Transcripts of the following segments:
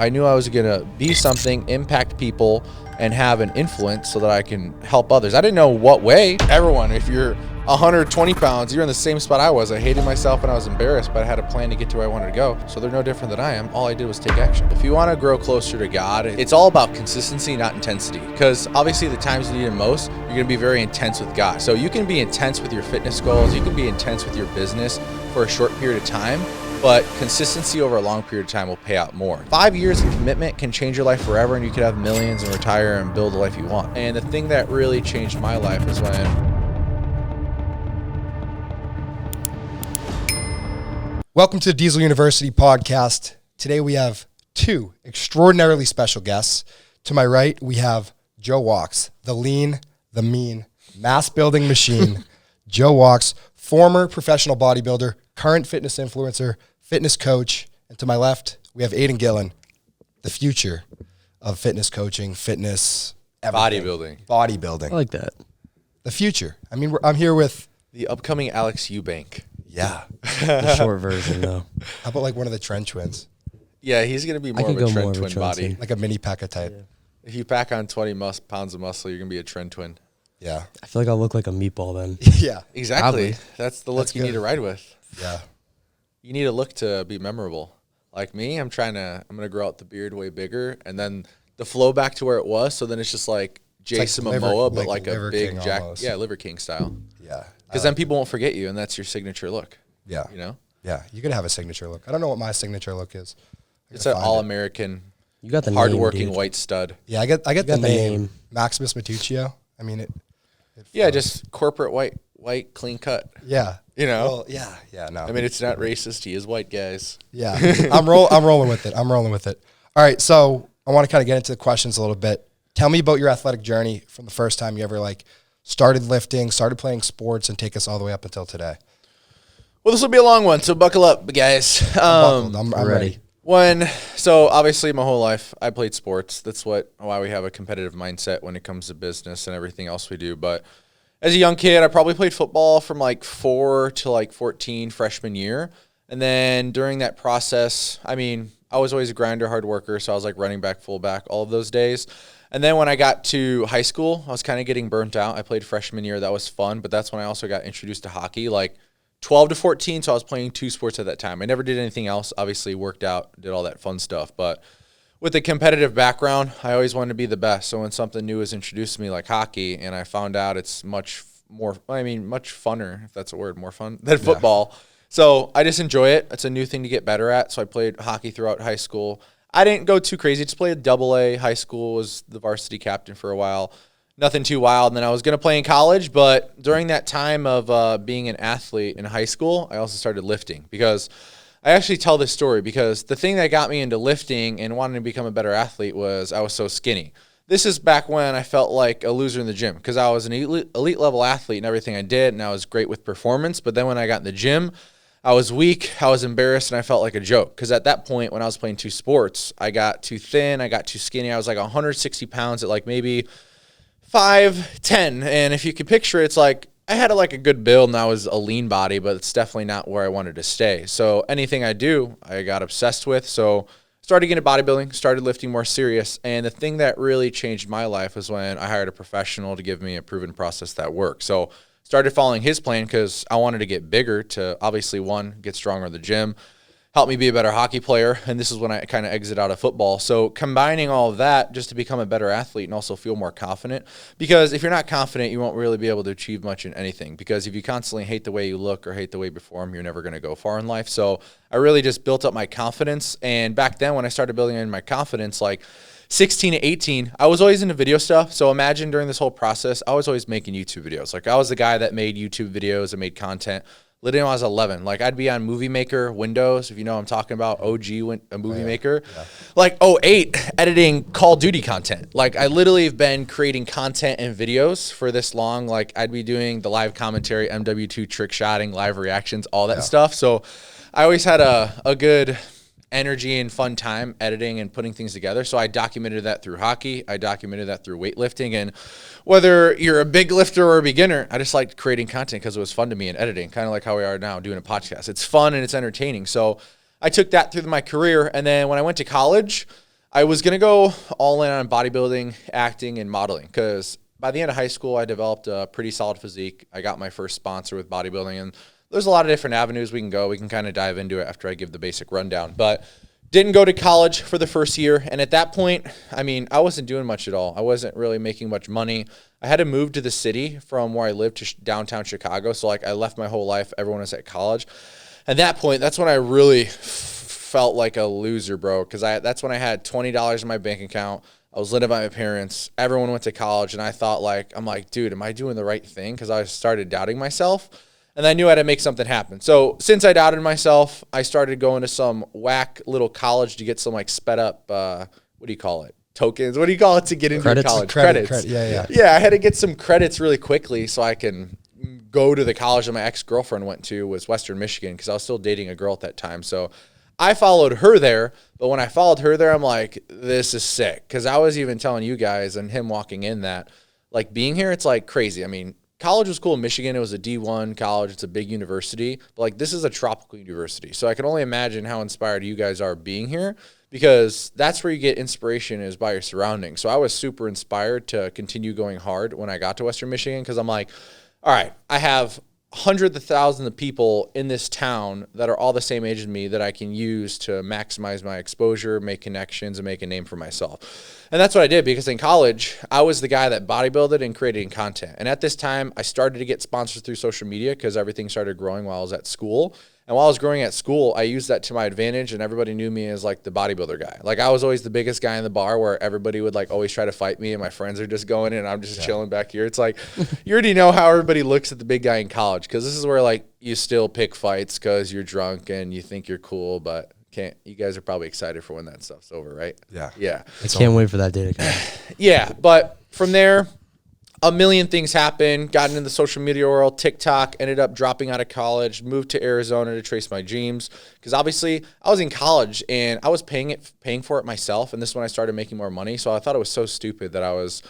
I knew I was going to be something, impact people, and have an influence so that I can help others. I didn't know what way. Everyone, if you're 120 pounds, you're in the same spot I was. I hated myself and I was embarrassed, but I had a plan to get to where I wanted to go. So they're no different than I am. All I did was take action. If you want to grow closer to God, it's all about consistency, not intensity. Because obviously the times you need it most, you're going to be very intense with God. So you can be intense with your fitness goals. You can be intense with your business for a short period of time, but consistency over a long period of time will pay out more. 5 years of commitment can change your life forever, and you could have millions and retire and build the life you want. And the thing that really changed my life was when... Welcome to the Diesel University podcast. Today we have two extraordinarily special guests. To my right, we have Joe Walks, the lean, the mean, mass building machine. Joe Walks, former professional bodybuilder, current fitness influencer, fitness coach. And to my left, we have Aiden Gillen, the future of fitness coaching, fitness, everything. Bodybuilding. I like that. The future. I mean, I'm here with... the upcoming Alex Eubank. Yeah. The short version, though. How about like one of the Trent twins? Yeah, he's going to be more of a Trent twin body. Like a mini Pekka type. Yeah. If you pack on 20 pounds of muscle, you're going to be a Trent twin. Yeah. I feel like I'll look like a meatball then. Yeah. Exactly. Probably. That's the look you need to ride with. Yeah. You need a look to be memorable. Like me, I'm going to grow out the beard way bigger, and then the flow back to where it was, so then it's just like Jason Momoa, but like a big Jack, Liver King style. Yeah. Because then people won't forget you, and that's your signature look. Yeah. You know? Yeah. You're going to have a signature look. I don't know what my signature look is. It's an all-American, You got the hardworking name, white stud. Yeah, I get the the name. name. Maximus Matuccio. I mean, it Yeah, flows. just corporate white, clean cut. Yeah. You know? Well, yeah, no. I mean, it's not racist. He is white, guys. Yeah. I'm rolling with it. All right, so I want to kind of get into the questions a little bit. Tell me about your athletic journey from the first time you ever like started lifting, started playing sports, and take us all the way up until today. Well, this will be a long one, so buckle up, guys. I'm ready. So obviously my whole life I played sports. That's why we have a competitive mindset when it comes to business and everything else we do. But as a young kid, I probably played football from like 4 to like 14 freshman year. And then during that process, I mean, I was always a grinder, hard worker. So I was like running back, fullback, all of those days. And then when I got to high school, I was kind of getting burnt out. I played freshman year. That was fun. But that's when I also got introduced to hockey, like 12 to 14, so I was playing 2 sports at that time. I never did anything else, obviously worked out, did all that fun stuff. But with a competitive background, I always wanted to be the best. So when something new was introduced to me like hockey, and I found out it's much funner, if that's a word, more fun than football. So I just enjoy it. It's a new thing to get better at. So I played hockey throughout high school. I didn't go too crazy, just played AA. High school, was the varsity captain for a while. Nothing too wild. And then I was going to play in college, but during that time of being an athlete in high school, I also started lifting, because I actually tell this story because the thing that got me into lifting and wanting to become a better athlete was I was so skinny. This is back when I felt like a loser in the gym, because I was an elite level athlete in everything I did, and I was great with performance. But then when I got in the gym, I was weak, I was embarrassed, and I felt like a joke. Because at that point, when I was playing 2 sports, I got too thin, I got too skinny. I was like 160 pounds at like maybe 5'10", and if you could picture it, it's like I had a good build and I was a lean body, but it's definitely not where I wanted to stay. So anything I do, I got obsessed with. So started getting into bodybuilding, started lifting more serious, and the thing that really changed my life was when I hired a professional to give me a proven process that worked. So started following his plan because I wanted to get bigger to obviously, one, get stronger in the gym, help me be a better hockey player, and this is when I kind of exit out of football. So combining all of that just to become a better athlete and also feel more confident, because if you're not confident, you won't really be able to achieve much in anything, because if you constantly hate the way you look or hate the way you perform, you're never going to go far in life. So I really just built up my confidence, and back then when I started building in my confidence, like 16 to 18, I was always into video stuff. So imagine during this whole process, I was always making YouTube videos. Like I was the guy that made YouTube videos and made content. Literally when I was 11, like I'd be on Movie Maker, Windows, if you know what I'm talking about, OG, a Movie Maker. Yeah. Like 08, editing Call of Duty content. Like I literally have been creating content and videos for this long. Like I'd be doing the live commentary, MW2 trick shotting, live reactions, all that stuff. So I always had a good energy and fun time editing and putting things together. So I documented that through hockey. I documented that through weightlifting. And whether you're a big lifter or a beginner, I just liked creating content because it was fun to me and editing, kind of like how we are now doing a podcast. It's fun and it's entertaining. So I took that through my career. And then when I went to college, I was going to go all in on bodybuilding, acting, and modeling because by the end of high school, I developed a pretty solid physique. I got my first sponsor with bodybuilding, and there's a lot of different avenues we can go. We can kind of dive into it after I give the basic rundown. But didn't go to college for the first year, and at that point, I mean, I wasn't doing much at all. I wasn't really making much money. I had to move to the city from where I lived to downtown Chicago, so like I left my whole life. Everyone was at college. At that point, that's when I really felt like a loser, bro, because that's when I had $20 in my bank account. I was living by my parents. Everyone went to college, and I thought, I'm like, dude, am I doing the right thing? Because I started doubting myself, and I knew I had to make something happen. So since I doubted myself, I started going to some whack little college to get some, like, sped up, what do you call it? Tokens. What do you call it to get into college? Credits. Yeah. Yeah, I had to get some credits really quickly so I can go to the college that my ex-girlfriend went to, was Western Michigan, because I was still dating a girl at that time. So I followed her there, but when I followed her there, I'm like, this is sick. Because I was even telling you guys and him walking in that, like, being here, it's like crazy. I mean, college was cool in Michigan. It was a D1 college. It's a big university. But, like, this is a tropical university. So I can only imagine how inspired you guys are being here, because that's where you get inspiration, is by your surroundings. So I was super inspired to continue going hard when I got to Western Michigan, because I'm like, all right, I have hundreds of thousands of people in this town that are all the same age as me that I can use to maximize my exposure, make connections, and make a name for myself. And that's what I did, because in college, I was the guy that bodybuilded and created content. And at this time, I started to get sponsors through social media because everything started growing while I was at school. And while I was growing at school, I used that to my advantage, and everybody knew me as, like, the bodybuilder guy. Like, I was always the biggest guy in the bar, where everybody would, like, always try to fight me, and my friends are just going in, and I'm just chilling back here. It's like, you already know how everybody looks at the big guy in college, because this is where, like, you still pick fights because you're drunk and you think you're cool, but can't. You guys are probably excited for when that stuff's over, right? Yeah. I can't wait for that day to come. Yeah, but from there, a million things happened. Got into the social media world, TikTok, ended up dropping out of college, moved to Arizona to chase my dreams. Because obviously I was in college and I was paying for it myself. And this is when I started making more money. So I thought it was so stupid that I was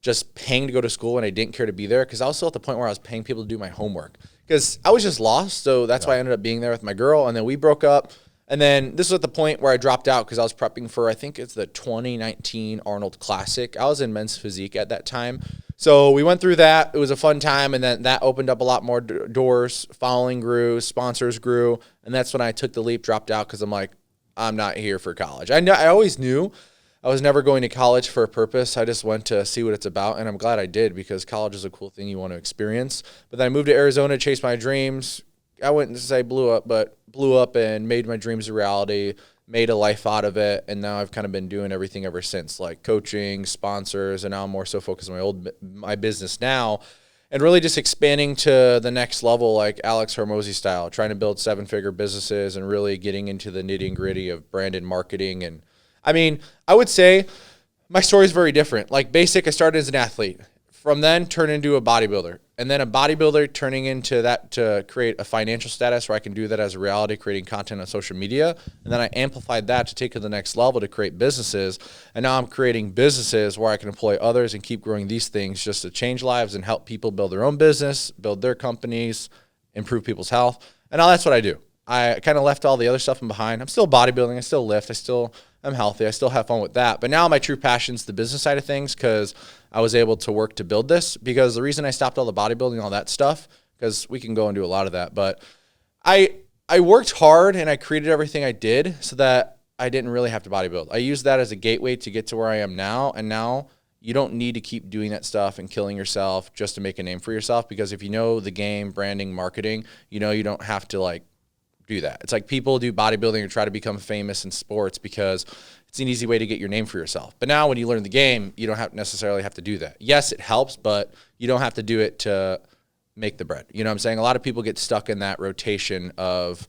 just paying to go to school and I didn't care to be there, because I was still at the point where I was paying people to do my homework, because I was just lost. So that's why I ended up being there with my girl. And then we broke up. And then this was at the point where I dropped out because I was prepping for, I think it's the 2019 Arnold Classic. I was in men's physique at that time. So we went through that. It was a fun time, and then that opened up a lot more doors. Following grew, sponsors grew, and that's when I took the leap, dropped out, because I'm like, I'm not here for college. I always knew I was never going to college for a purpose. I just went to see what it's about, and I'm glad I did, because college is a cool thing you want to experience. But then I moved to Arizona to chase my dreams. I wouldn't say blew up and made my dreams a reality, made a life out of it, and now I've kind of been doing everything ever since, like coaching, sponsors, and now I'm more so focused on my business now, and really just expanding to the next level, like Alex Hormozy style, trying to build 7-figure businesses and really getting into the nitty and gritty of brand and marketing. And I mean, I would say my story is very different. Like, basic, I started as an athlete. From then, turned into a bodybuilder. And then a bodybuilder turning into that to create a financial status where I can do that as a reality, creating content on social media. And then I amplified that to take it to the next level to create businesses. And now I'm creating businesses where I can employ others and keep growing these things just to change lives and help people build their own business, build their companies, improve people's health. And now that's what I do. I kind of left all the other stuff behind. I'm still bodybuilding. I still lift. I'm healthy. I still have fun with that. But now my true passion is the business side of things, because I was able to work to build this. Because the reason I stopped all the bodybuilding, all that stuff, because we can go and do a lot of that. But I worked hard and I created everything I did so that I didn't really have to bodybuild. I used that as a gateway to get to where I am now. And now you don't need to keep doing that stuff and killing yourself just to make a name for yourself. Because if you know the game, branding, marketing, you don't have to do that. It's like people do bodybuilding or try to become famous in sports because it's an easy way to get your name for yourself. But now when you learn the game, you don't necessarily have to do that. Yes, it helps, but you don't have to do it to make the bread. You know what I'm saying? A lot of people get stuck in that rotation of,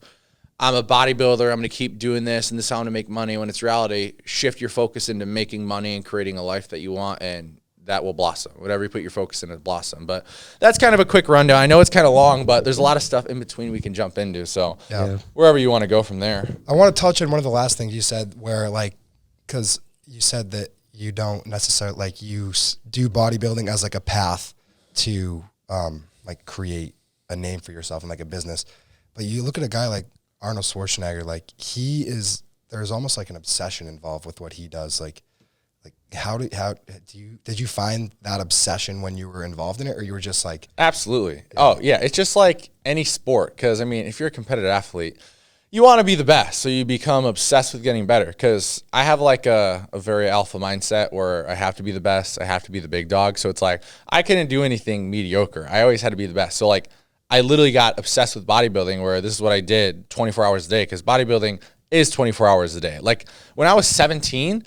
I'm a bodybuilder, I'm going to keep doing this, and this is how I'm going to make money. When it's reality, shift your focus into making money and creating a life that you want, and that will blossom. Whatever you put your focus in, it blossom. But that's kind of a quick rundown. I know it's kind of long, but there's a lot of stuff in between we can jump into. So wherever you want to go from there. I want to touch on one of the last things you said, where because you said that you don't necessarily you do bodybuilding as a path to create a name for yourself and a business. But you look at a guy like Arnold Schwarzenegger, he is there's almost like an obsession involved with what he does. Like did you find that obsession when you were involved in it, or you were just like? Absolutely. Yeah. Oh yeah. It's just like any sport. Cause I mean, if you're a competitive athlete, you want to be the best. So you become obsessed with getting better. Cause I have like a very alpha mindset where I have to be the best. I have to be the big dog. So it's like, I couldn't do anything mediocre. I always had to be the best. So like, I literally got obsessed with bodybuilding, where this is what I did 24 hours a day. Cause bodybuilding is 24 hours a day. Like when I was 17,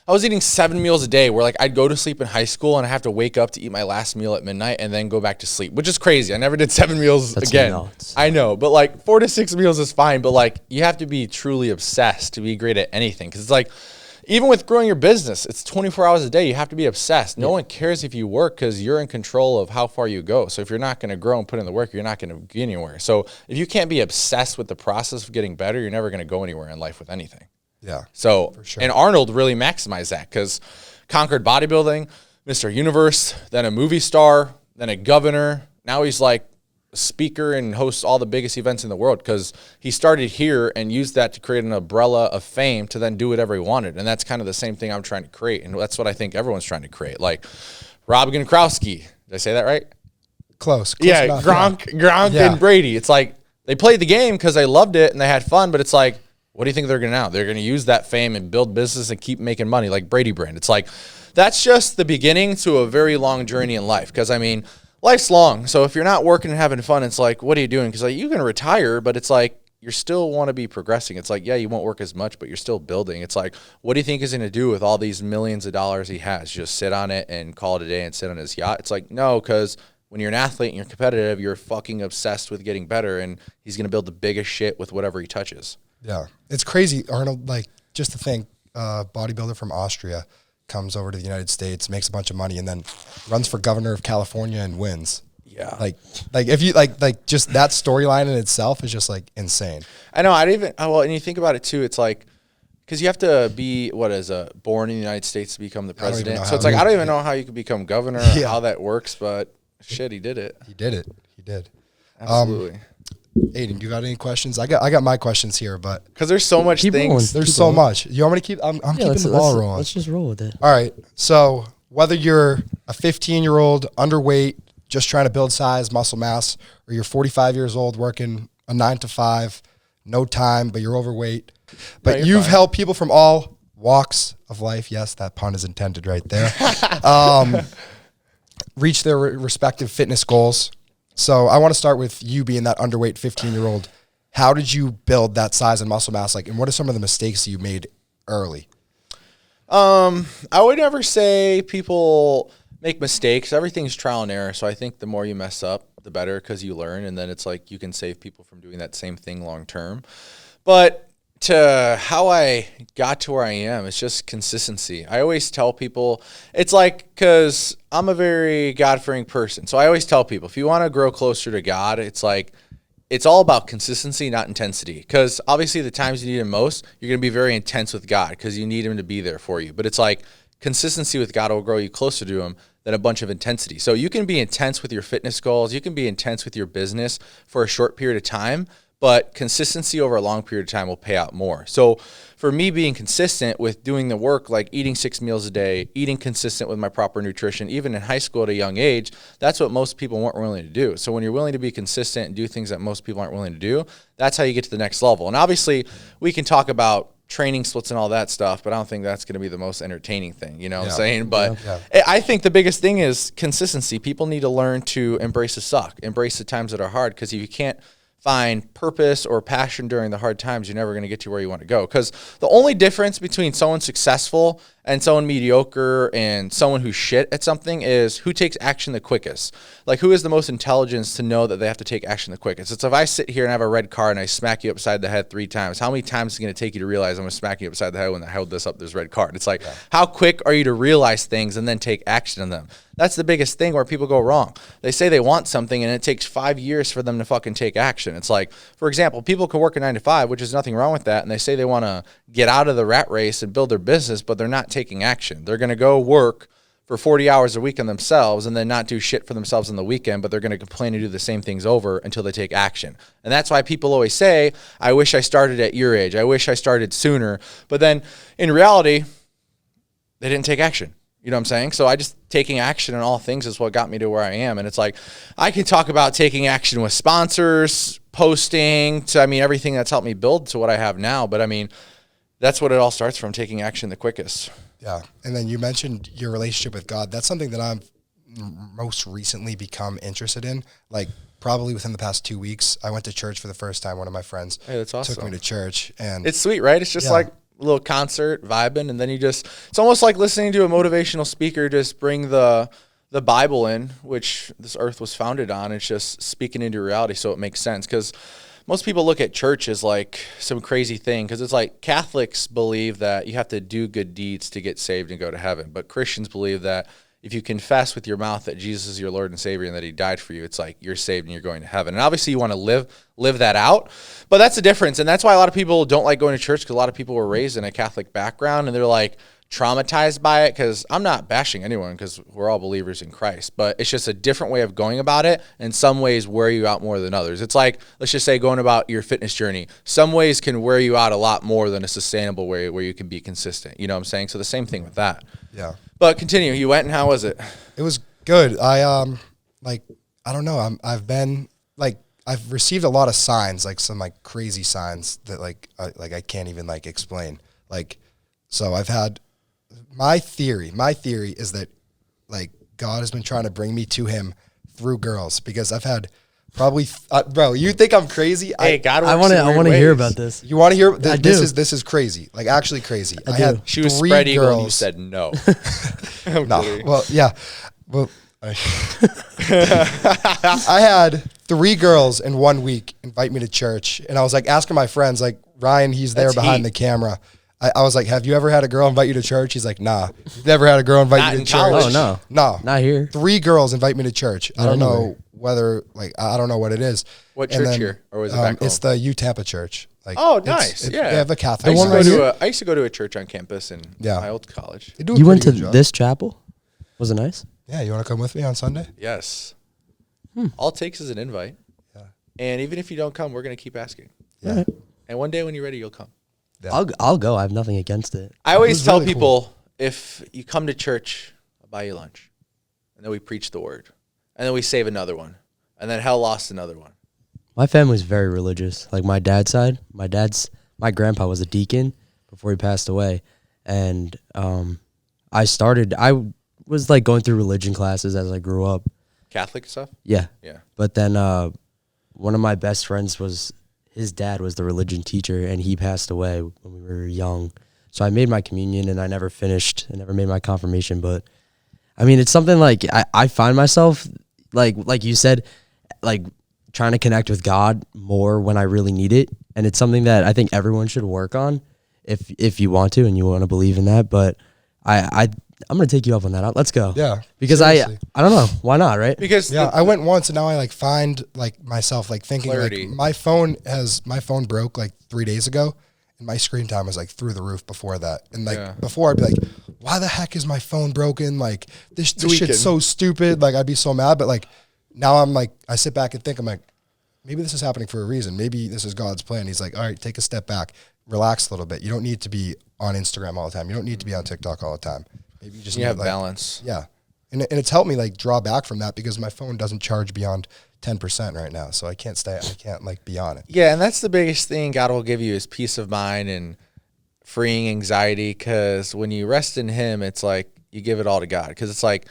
I was eating 7 meals a day, where like I'd go to sleep in high school and I have to wake up to eat my last meal at midnight and then go back to sleep, which is crazy. I never did 7 meals again. Nuts. I know, but like 4 to 6 meals is fine. But like you have to be truly obsessed to be great at anything. Cause it's like, even with growing your business, it's 24 hours a day. You have to be obsessed. No one cares if you work, because you're in control of how far you go. So if you're not going to grow and put in the work, you're not going to get anywhere. So if you can't be obsessed with the process of getting better, you're never going to go anywhere in life with anything. Yeah. So, for sure. And Arnold really maximized that, because conquered bodybuilding, Mr. Universe, then a movie star, then a governor. Now he's like a speaker and hosts all the biggest events in the world, because he started here and used that to create an umbrella of fame to then do whatever he wanted. And that's kind of the same thing I'm trying to create. And that's what I think everyone's trying to create. Like Rob Gronkowski. Did I say that right? Close yeah, enough, Gronk yeah. and Brady. It's like they played the game because they loved it and they had fun, but it's like, what do you think they're going to now? They're going to use that fame and build business and keep making money like Brady brand. It's like, that's just the beginning to a very long journey in life. Because, I mean, life's long. So if you're not working and having fun, it's like, what are you doing? Because like, you can retire, but it's like, you still want to be progressing. It's like, yeah, you won't work as much, but you're still building. It's like, what do you think he's going to do with all these millions of dollars he has? Just sit on it and call it a day and sit on his yacht? It's like, no, because when you're an athlete and you're competitive, you're fucking obsessed with getting better, and he's going to build the biggest shit with whatever he touches. Yeah. It's crazy, Arnold, like just to think, bodybuilder from Austria comes over to the United States, makes a bunch of money, and then runs for governor of California and wins. Yeah. Like if you like just that storyline in itself is just like insane. I know. And you think about it too, it's like, because you have to be, born in the United States to become the president. So it's like, I don't even know how you could become governor or how that works, but shit, he did it. He did. Absolutely. Aiden, you got any questions? I got my questions here, but because there's so much things. Rolling. There's so much. You want me to keep? I'm keeping the ball rolling. Let's just roll with it. All right. So whether you're a 15-year-old underweight, just trying to build size, muscle mass, or you're 45 years old working a 9 to 5, no time, but you're overweight, but you've helped people from all walks of life. Yes, that pun is intended right there. Reach their respective fitness goals. So I want to start with you being that underweight 15-year-old. How did you build that size and muscle mass? Like, and what are some of the mistakes you made early? I would never say people make mistakes. Everything's trial and error. So I think the more you mess up, the better, because you learn, and then it's like you can save people from doing that same thing long term. But to how I got to where I am, it's just consistency. I always tell people, it's like, because I'm a very God-fearing person. So I always tell people, if you want to grow closer to God, it's like, it's all about consistency, not intensity. Because obviously the times you need him most, you're going to be very intense with God because you need him to be there for you. But it's like consistency with God will grow you closer to him than a bunch of intensity. So you can be intense with your fitness goals. You can be intense with your business for a short period of time, but consistency over a long period of time will pay out more. So for me, being consistent with doing the work, like eating 6 meals a day, eating consistent with my proper nutrition, even in high school at a young age, that's what most people weren't willing to do. So when you're willing to be consistent and do things that most people aren't willing to do, that's how you get to the next level. And obviously we can talk about training splits and all that stuff, but I don't think that's going to be the most entertaining thing, you know what I'm saying? But I think the biggest thing is consistency. People need to learn to embrace the suck, embrace the times that are hard, because if you can't find purpose or passion during the hard times, you're never going to get to where you want to go. Because the only difference between someone successful and someone mediocre and someone who's shit at something is who takes action the quickest. Like, who has the most intelligence to know that they have to take action the quickest? It's if I sit here and have a red card and I smack you upside the head 3 times, how many times is it going to take you to realize I'm going to smack you upside the head when I hold this up, this red card? It's like, how quick are you to realize things and then take action on them? That's the biggest thing where people go wrong. They say they want something and it takes 5 years for them to fucking take action. It's like, for example, people can work a 9 to 5, which is nothing wrong with that, and they say they want to get out of the rat race and build their business, but they're not taking action. They're going to go work for 40 hours a week on themselves and then not do shit for themselves on the weekend, but they're going to complain and do the same things over until they take action. And that's why people always say, I wish I started at your age. I wish I started sooner. But then in reality, they didn't take action. You know what I'm saying? So taking action in all things is what got me to where I am. And it's like, I can talk about taking action with sponsors, posting, everything that's helped me build to what I have now. But that's what it all starts from, taking action the quickest. Yeah. And then you mentioned your relationship with God. That's something that I've most recently become interested in. Like probably within the past 2 weeks, I went to church for the first time. One of my friends that's awesome. took me to church, and it's sweet, right? It's just like a little concert vibing. And then it's almost like listening to a motivational speaker, just bring the Bible in, which this earth was founded on. It's just speaking into reality. So it makes sense. 'Cause most people look at church as like some crazy thing, because it's like Catholics believe that you have to do good deeds to get saved and go to heaven. But Christians believe that if you confess with your mouth that Jesus is your Lord and Savior and that he died for you, it's like you're saved and you're going to heaven. And obviously you want to live that out, but that's the difference. And that's why a lot of people don't like going to church, because a lot of people were raised in a Catholic background and they're like traumatized by it. Because I'm not bashing anyone, because we're all believers in Christ, but it's just a different way of going about it. And some ways wear you out more than others. It's like, let's just say going about your fitness journey. Some ways can wear you out a lot more than a sustainable way where you can be consistent. You know what I'm saying? So the same thing with that. Yeah. But continue. You went, and how was it? It was good. I I don't know. I've received a lot of signs, like some like crazy signs that I can't even like explain. So I've had my theory is that like God has been trying to bring me to him through girls, because I've had probably bro, you think I'm crazy? Hey, God, I want to hear about this. You want to hear? I do. This is crazy. Like actually crazy. I had do. She was 3 spread eagle, girls. and you said no. No. Well, yeah. Well, I had 3 girls in 1 week invite me to church, and I was like asking my friends, like Ryan, he's there That's behind heat. the camera. I was like, have you ever had a girl invite you to church? He's like, nah. Never had a girl invite Not you to in church. college. Oh, no. No. Not here. 3 girls invite me to church. I don't Not know anywhere. whether, I don't know what it is. What And church then, here? Or was it back It's home? the U Tampa church. Oh, nice. They Yeah. have a I Catholic. used, to one go right to I used to go to a church on campus in my old college. They do a You went pretty to good job. this chapel? Was it nice? Yeah, you want to come with me on Sunday? Yes. All it takes is an invite. Yeah. And even if you don't come, we're going to keep asking. Yeah. Alright. And one day when you're ready, you'll come. Yeah. I'll go. I have nothing against it. I always was tell really people, if you come to church, I'll buy you lunch. And then we preach the word. And then we save another one. And then hell lost another one. My family's very religious. Like my dad's side, my grandpa was a deacon before he passed away. And I was like going through religion classes as I grew up. Catholic stuff? Yeah. Yeah. But then one of my best friends his dad was the religion teacher, and he passed away when we were young. So I made my communion, and I never finished. I never made my confirmation. But, I mean, it's something like I find myself, like you said, like trying to connect with God more when I really need it. And it's something that I think everyone should work on if you want to and you want to believe in that. But I'm going to take you up on that. Let's go. Yeah. Because seriously. I don't know. Why not, right? Because Yeah, I went once, and now I find myself thinking Clarity. my phone broke 3 days ago, and my screen time was through the roof before that. And before I'd be like, why the heck is my phone broken? This shit's so stupid. I'd be so mad. But now I'm I sit back and think, I'm like, maybe this is happening for a reason. Maybe this is God's plan. He's like, all right, take a step back, relax a little bit. You don't need to be on Instagram all the time. You don't need to be on TikTok all the time. Maybe you just you need have balance. Yeah. And it's helped me draw back from that, because my phone doesn't charge beyond 10% right now. So I can't be on it. Yeah, and that's the biggest thing God will give you is peace of mind and freeing anxiety, because when you rest in him, it's like you give it all to God, because it's like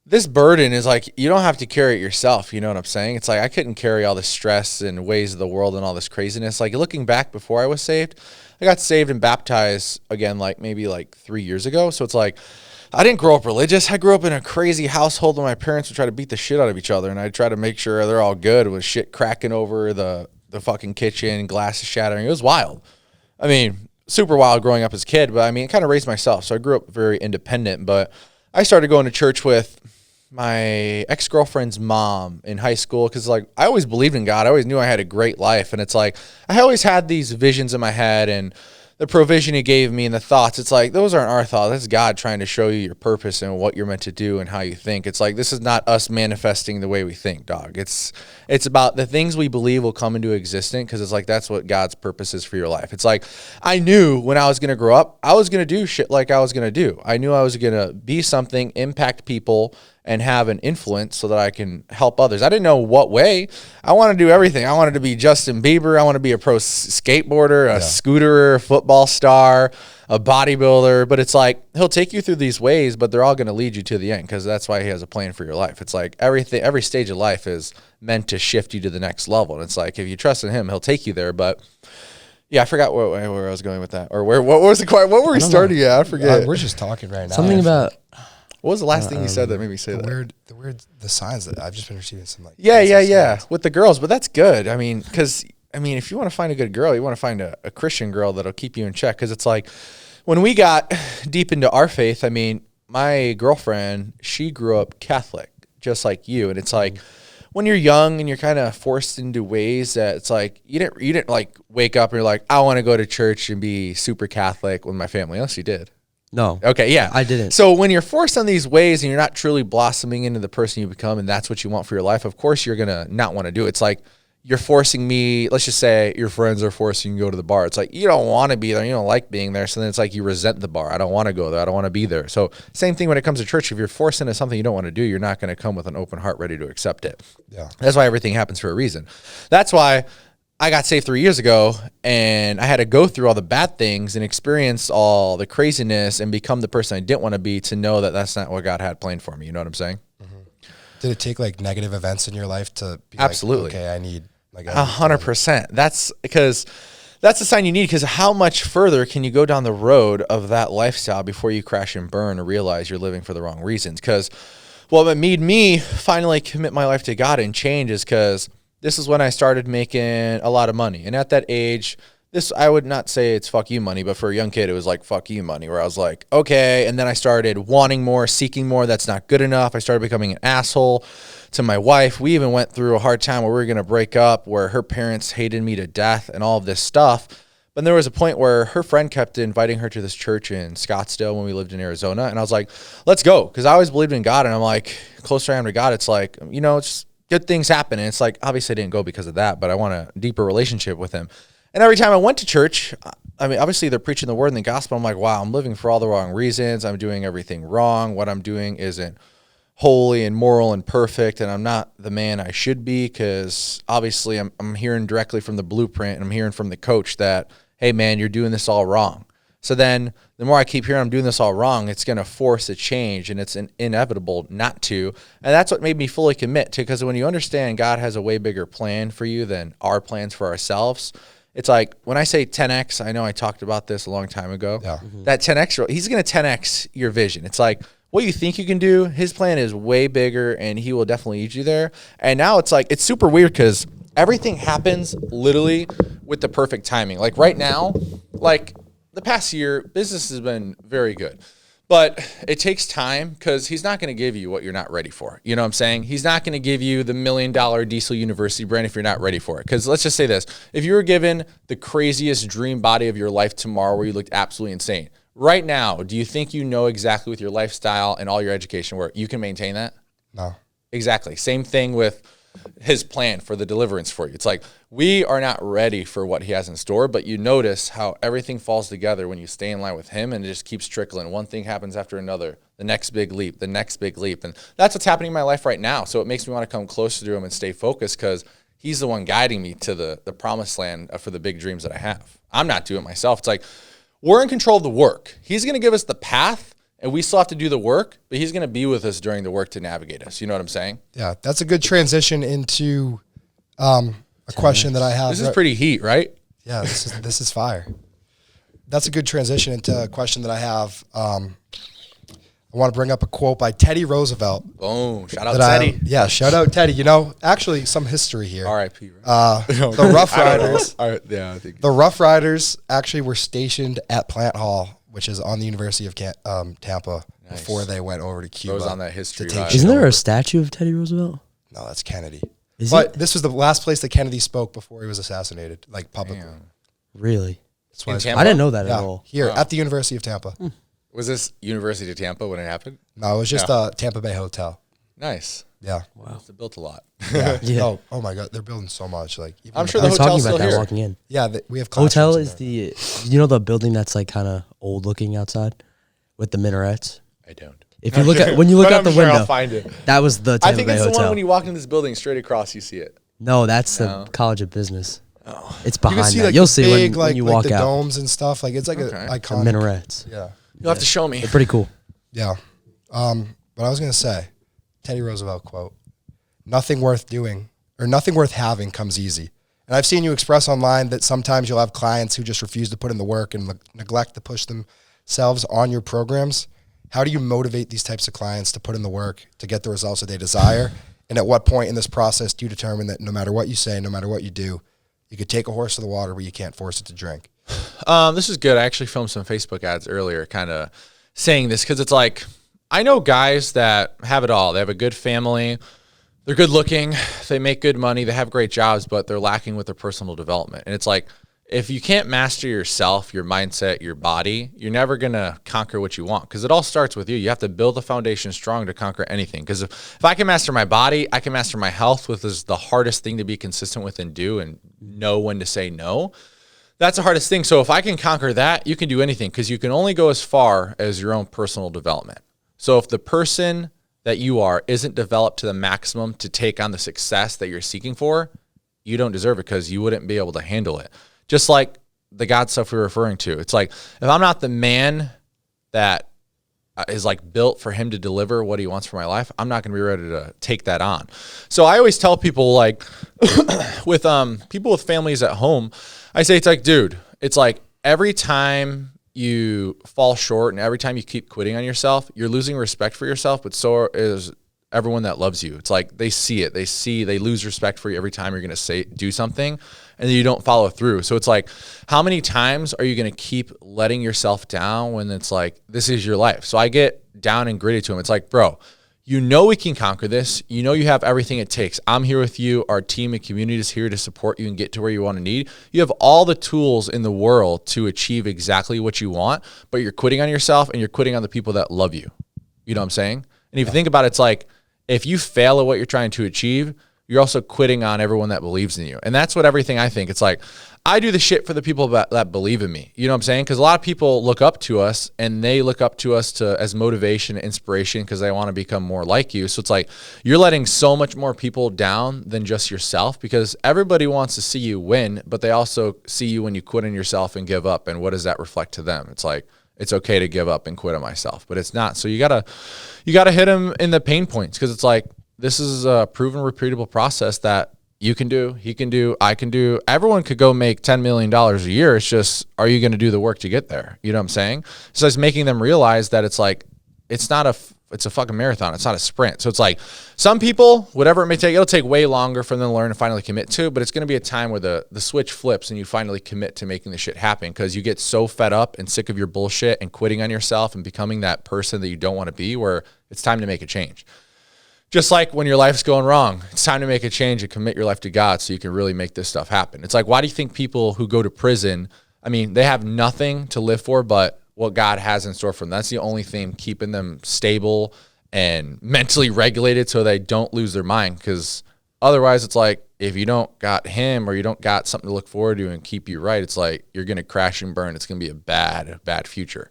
this burden is you don't have to carry it yourself. You know what I'm saying? It's I couldn't carry all this stress and ways of the world and all this craziness. Looking back before I was saved, I got saved and baptized again maybe 3 years ago. So it's I didn't grow up religious. I grew up in a crazy household where my parents would try to beat the shit out of each other, and I'd try to make sure they're all good with shit cracking over the fucking kitchen, glasses shattering. It was wild. I mean, super wild growing up as a kid, but it kind of raised myself. So I grew up very independent, but I started going to church with my ex-girlfriend's mom in high school, because I always believed in God. I always knew I had a great life, and it's I always had these visions in my head and the provision he gave me and the thoughts, it's like, those aren't our thoughts. That's God trying to show you your purpose and what you're meant to do and how you think. It's like, this is not us manifesting the way we think, dog. It's about the things we believe will come into existence, because it's like, that's what God's purpose is for your life. It's like, I knew when I was going to grow up, I was going to do shit like I was going to do. I knew I was going to be something, impact people, and have an influence so that I can help others. I didn't know what way. I wanted to do everything. I wanted to be Justin Bieber. I want to be a pro skateboarder, a scooterer, a football star, a bodybuilder. But it's like, he'll take you through these ways, but they're all going to lead you to the end, because that's why he has a plan for your life. It's like every stage of life is meant to shift you to the next level. And it's like, if you trust in him, he'll take you there. But yeah, I forgot where I was going with that, or what was the question? What were we starting at? I forget. We're just talking right now. Something about. What was the last thing you said that made me say that? The signs that I've just been receiving some like. Yeah, with the girls, but that's good. I mean, because if you want to find a good girl, you want to find a Christian girl that'll keep you in check. Because it's like, when we got deep into our faith, my girlfriend, she grew up Catholic, just like you, and it's like, when you're young and you're kind of forced into ways that it's like, you didn't like wake up and you're like, I want to go to church and be super Catholic with my family. Unless you did. No. Okay, yeah. I didn't. So when you're forced on these ways and you're not truly blossoming into the person you become, and that's what you want for your life, of course you're going to not want to do it. It's like, you're forcing me, let's just say your friends are forcing you to go to the bar. It's like, you don't want to be there. You don't like being there. So then it's like, you resent the bar. I don't want to go there. I don't want to be there. So same thing when it comes to church. If you're forced into something you don't want to do, you're not going to come with an open heart ready to accept it. Yeah. That's why everything happens for a reason. That's why I got saved 3 years ago, and I had to go through all the bad things and experience all the craziness and become the person I didn't want to be, to know that that's not what God had planned for me. You know what I'm saying? Mm-hmm. Did it take like negative events in your life to be Absolutely. like, okay, I need like 100%. That's because that's the sign you need, because how much further can you go down the road of that lifestyle before you crash and burn or realize you're living for the wrong reasons? Because what made me finally commit my life to God and change is because this is when I started making a lot of money. And at that age, I would not say it's fuck you money, but for a young kid, it was like fuck you money, where I was like, okay. And then I started wanting more, seeking more. That's not good enough. I started becoming an asshole to my wife. We even went through a hard time where we were going to break up, where her parents hated me to death and all of this stuff. But there was a point where her friend kept inviting her to this church in Scottsdale when we lived in Arizona. And I was like, let's go. Because I always believed in God. And I'm like, closer I am to God, it's like, it's good things happen. And it's like, obviously I didn't go because of that, but I want a deeper relationship with him. And every time I went to church, obviously they're preaching the word and the gospel. I'm like, wow, I'm living for all the wrong reasons. I'm doing everything wrong. What I'm doing isn't holy and moral and perfect. And I'm not the man I should be, because obviously I'm hearing directly from the blueprint, and I'm hearing from the coach that, hey man, you're doing this all wrong. So then the more I keep hearing I'm doing this all wrong, it's going to force a change, and it's inevitable not to. And that's what made me fully commit to, because when you understand God has a way bigger plan for you than our plans for ourselves, it's like, when I say 10X, I know I talked about this a long time ago. Yeah. Mm-hmm. That 10X, he's going to 10X your vision. It's like, what you think you can do, his plan is way bigger, and he will definitely lead you there. And now it's like, it's super weird, because everything happens literally with the perfect timing. Like right now, like the past year, business has been very good. But it takes time, because he's not going to give you what you're not ready for. You know what I'm saying? He's not going to give you the $1 million Diesel University brand if you're not ready for it. Because let's just say this. If you were given the craziest dream body of your life tomorrow, where you looked absolutely insane, right now, do you think you know exactly with your lifestyle and all your education work, you can maintain that? No. Exactly. Same thing with his plan for the deliverance for you. It's like, we are not ready for what he has in store, but you notice how everything falls together when you stay in line with him, and it just keeps trickling. One thing happens after another, the next big leap, the next big leap. And that's what's happening in my life right now. So it makes me want to come closer to him and stay focused, because he's the one guiding me to the promised land for the big dreams that I have. I'm not doing it myself. It's like, we're in control of the work. He's going to give us the path, and we still have to do the work, but he's going to be with us during the work to navigate us. You know what I'm saying? Yeah, that's a good transition into a question that I have. This is pretty heat, right? Yeah, this is fire. That's a good transition into a question that I have. I want to bring up a quote by Teddy Roosevelt. Boom. Shout out Teddy. Shout out Teddy. Actually, some history here. R.I.P. Right? The Rough Riders. I think the Rough Riders actually were stationed at Plant Hall, which is on the University of Tampa, before they went over to Cuba. Goes on that history. Isn't there a statue of Teddy Roosevelt? No, that's Kennedy. Is but it? This was the last place that Kennedy spoke before he was assassinated, like publicly. Damn. Really? That's why In it's Tampa? I didn't know that yeah, at all. here at the University of Tampa. Was this University of Tampa when it happened? No, it was just a Tampa Bay hotel. Nice. Yeah. Wow. They built a lot. Yeah. Yeah. No, oh my God, they're building so much. Like, even I'm the sure I the was hotel's talking about still that here. walking in. yeah, we have Hotel classrooms is in there. you know the building that's like kind of old looking outside with the minarets. I don't. If you look at when you look But out the I'm sure window, I'll find it. that was the I Tampa think Bay it's the Hotel. one when you walk into this building, straight across, you see it. No, that's No. the College of Business. Oh. It's You can behind see that. like You'll the see big, when you walk the out. domes and stuff. Like, it's like Okay. a The iconic. minarets. Yeah. You'll have to show me. They're pretty cool. Yeah. But I was gonna say, Teddy Roosevelt quote: "Nothing worth doing or nothing worth having comes easy." And I've seen you express online that sometimes you'll have clients who just refuse to put in the work and neglect to push themselves on your programs. How do you motivate these types of clients to put in the work to get the results that they desire? And at what point in this process do you determine that no matter what you say, no matter what you do, you could take a horse to the water, but you can't force it to drink? This is good. I actually filmed some Facebook ads earlier kind of saying this because it's like, I know guys that have it all. They have a good family. They're good looking. They make good money. They have great jobs, but they're lacking with their personal development. And it's like, if you can't master yourself, your mindset, your body, you're never going to conquer what you want because it all starts with you. You have to build the foundation strong to conquer anything. Because if I can master my body, I can master my health, which is the hardest thing to be consistent with and do and know when to say no. That's the hardest thing. So if I can conquer that, you can do anything because you can only go as far as your own personal development. So if the person that you are isn't developed to the maximum to take on the success that you're seeking for, you don't deserve it because you wouldn't be able to handle it. Just like the God stuff we were referring to. It's like, if I'm not the man that is like built for him to deliver what he wants for my life, I'm not going to be ready to take that on. So I always tell people like with people with families at home, I say, it's like, dude, it's like every time you fall short and every time you keep quitting on yourself, you're losing respect for yourself, but so is everyone that loves you. It's like they see it. They lose respect for you every time you're going to do something and then you don't follow through. So it's like, how many times are you going to keep letting yourself down when it's like, this is your life? So I get down and gritty to him. It's like, bro, you know we can conquer this. You know you have everything it takes. I'm here with you. Our team and community is here to support you and get to where you want to need. You have all the tools in the world to achieve exactly what you want, but you're quitting on yourself and you're quitting on the people that love you. You know what I'm saying? And if you think about it, it's like, if you fail at what you're trying to achieve, you're also quitting on everyone that believes in you. And that's what everything I think. It's like, I do the shit for the people that believe in me. You know what I'm saying? Because a lot of people look up to us and they look up to us as motivation and inspiration because they want to become more like you. So it's like, you're letting so much more people down than just yourself because everybody wants to see you win, but they also see you when you quit on yourself and give up. And what does that reflect to them? It's like, it's okay to give up and quit on myself, but it's not. So you gotta hit them in the pain points because it's like, this is a proven, repeatable process that you can do, he can do, I can do. Everyone could go make $10 million a year. It's just, are you going to do the work to get there? You know what I'm saying? So it's making them realize that it's like, it's a fucking marathon. It's not a sprint. So it's like some people, whatever it may take, it'll take way longer for them to learn and finally commit to, but it's going to be a time where the switch flips and you finally commit to making the shit happen because you get so fed up and sick of your bullshit and quitting on yourself and becoming that person that you don't want to be where it's time to make a change. Just like when your life's going wrong, it's time to make a change and commit your life to God so you can really make this stuff happen. It's like, why do you think people who go to prison, I mean, they have nothing to live for but what God has in store for them. That's the only thing keeping them stable and mentally regulated so they don't lose their mind. Because otherwise, it's like, if you don't got him or you don't got something to look forward to and keep you right, it's like you're going to crash and burn. It's going to be a bad future.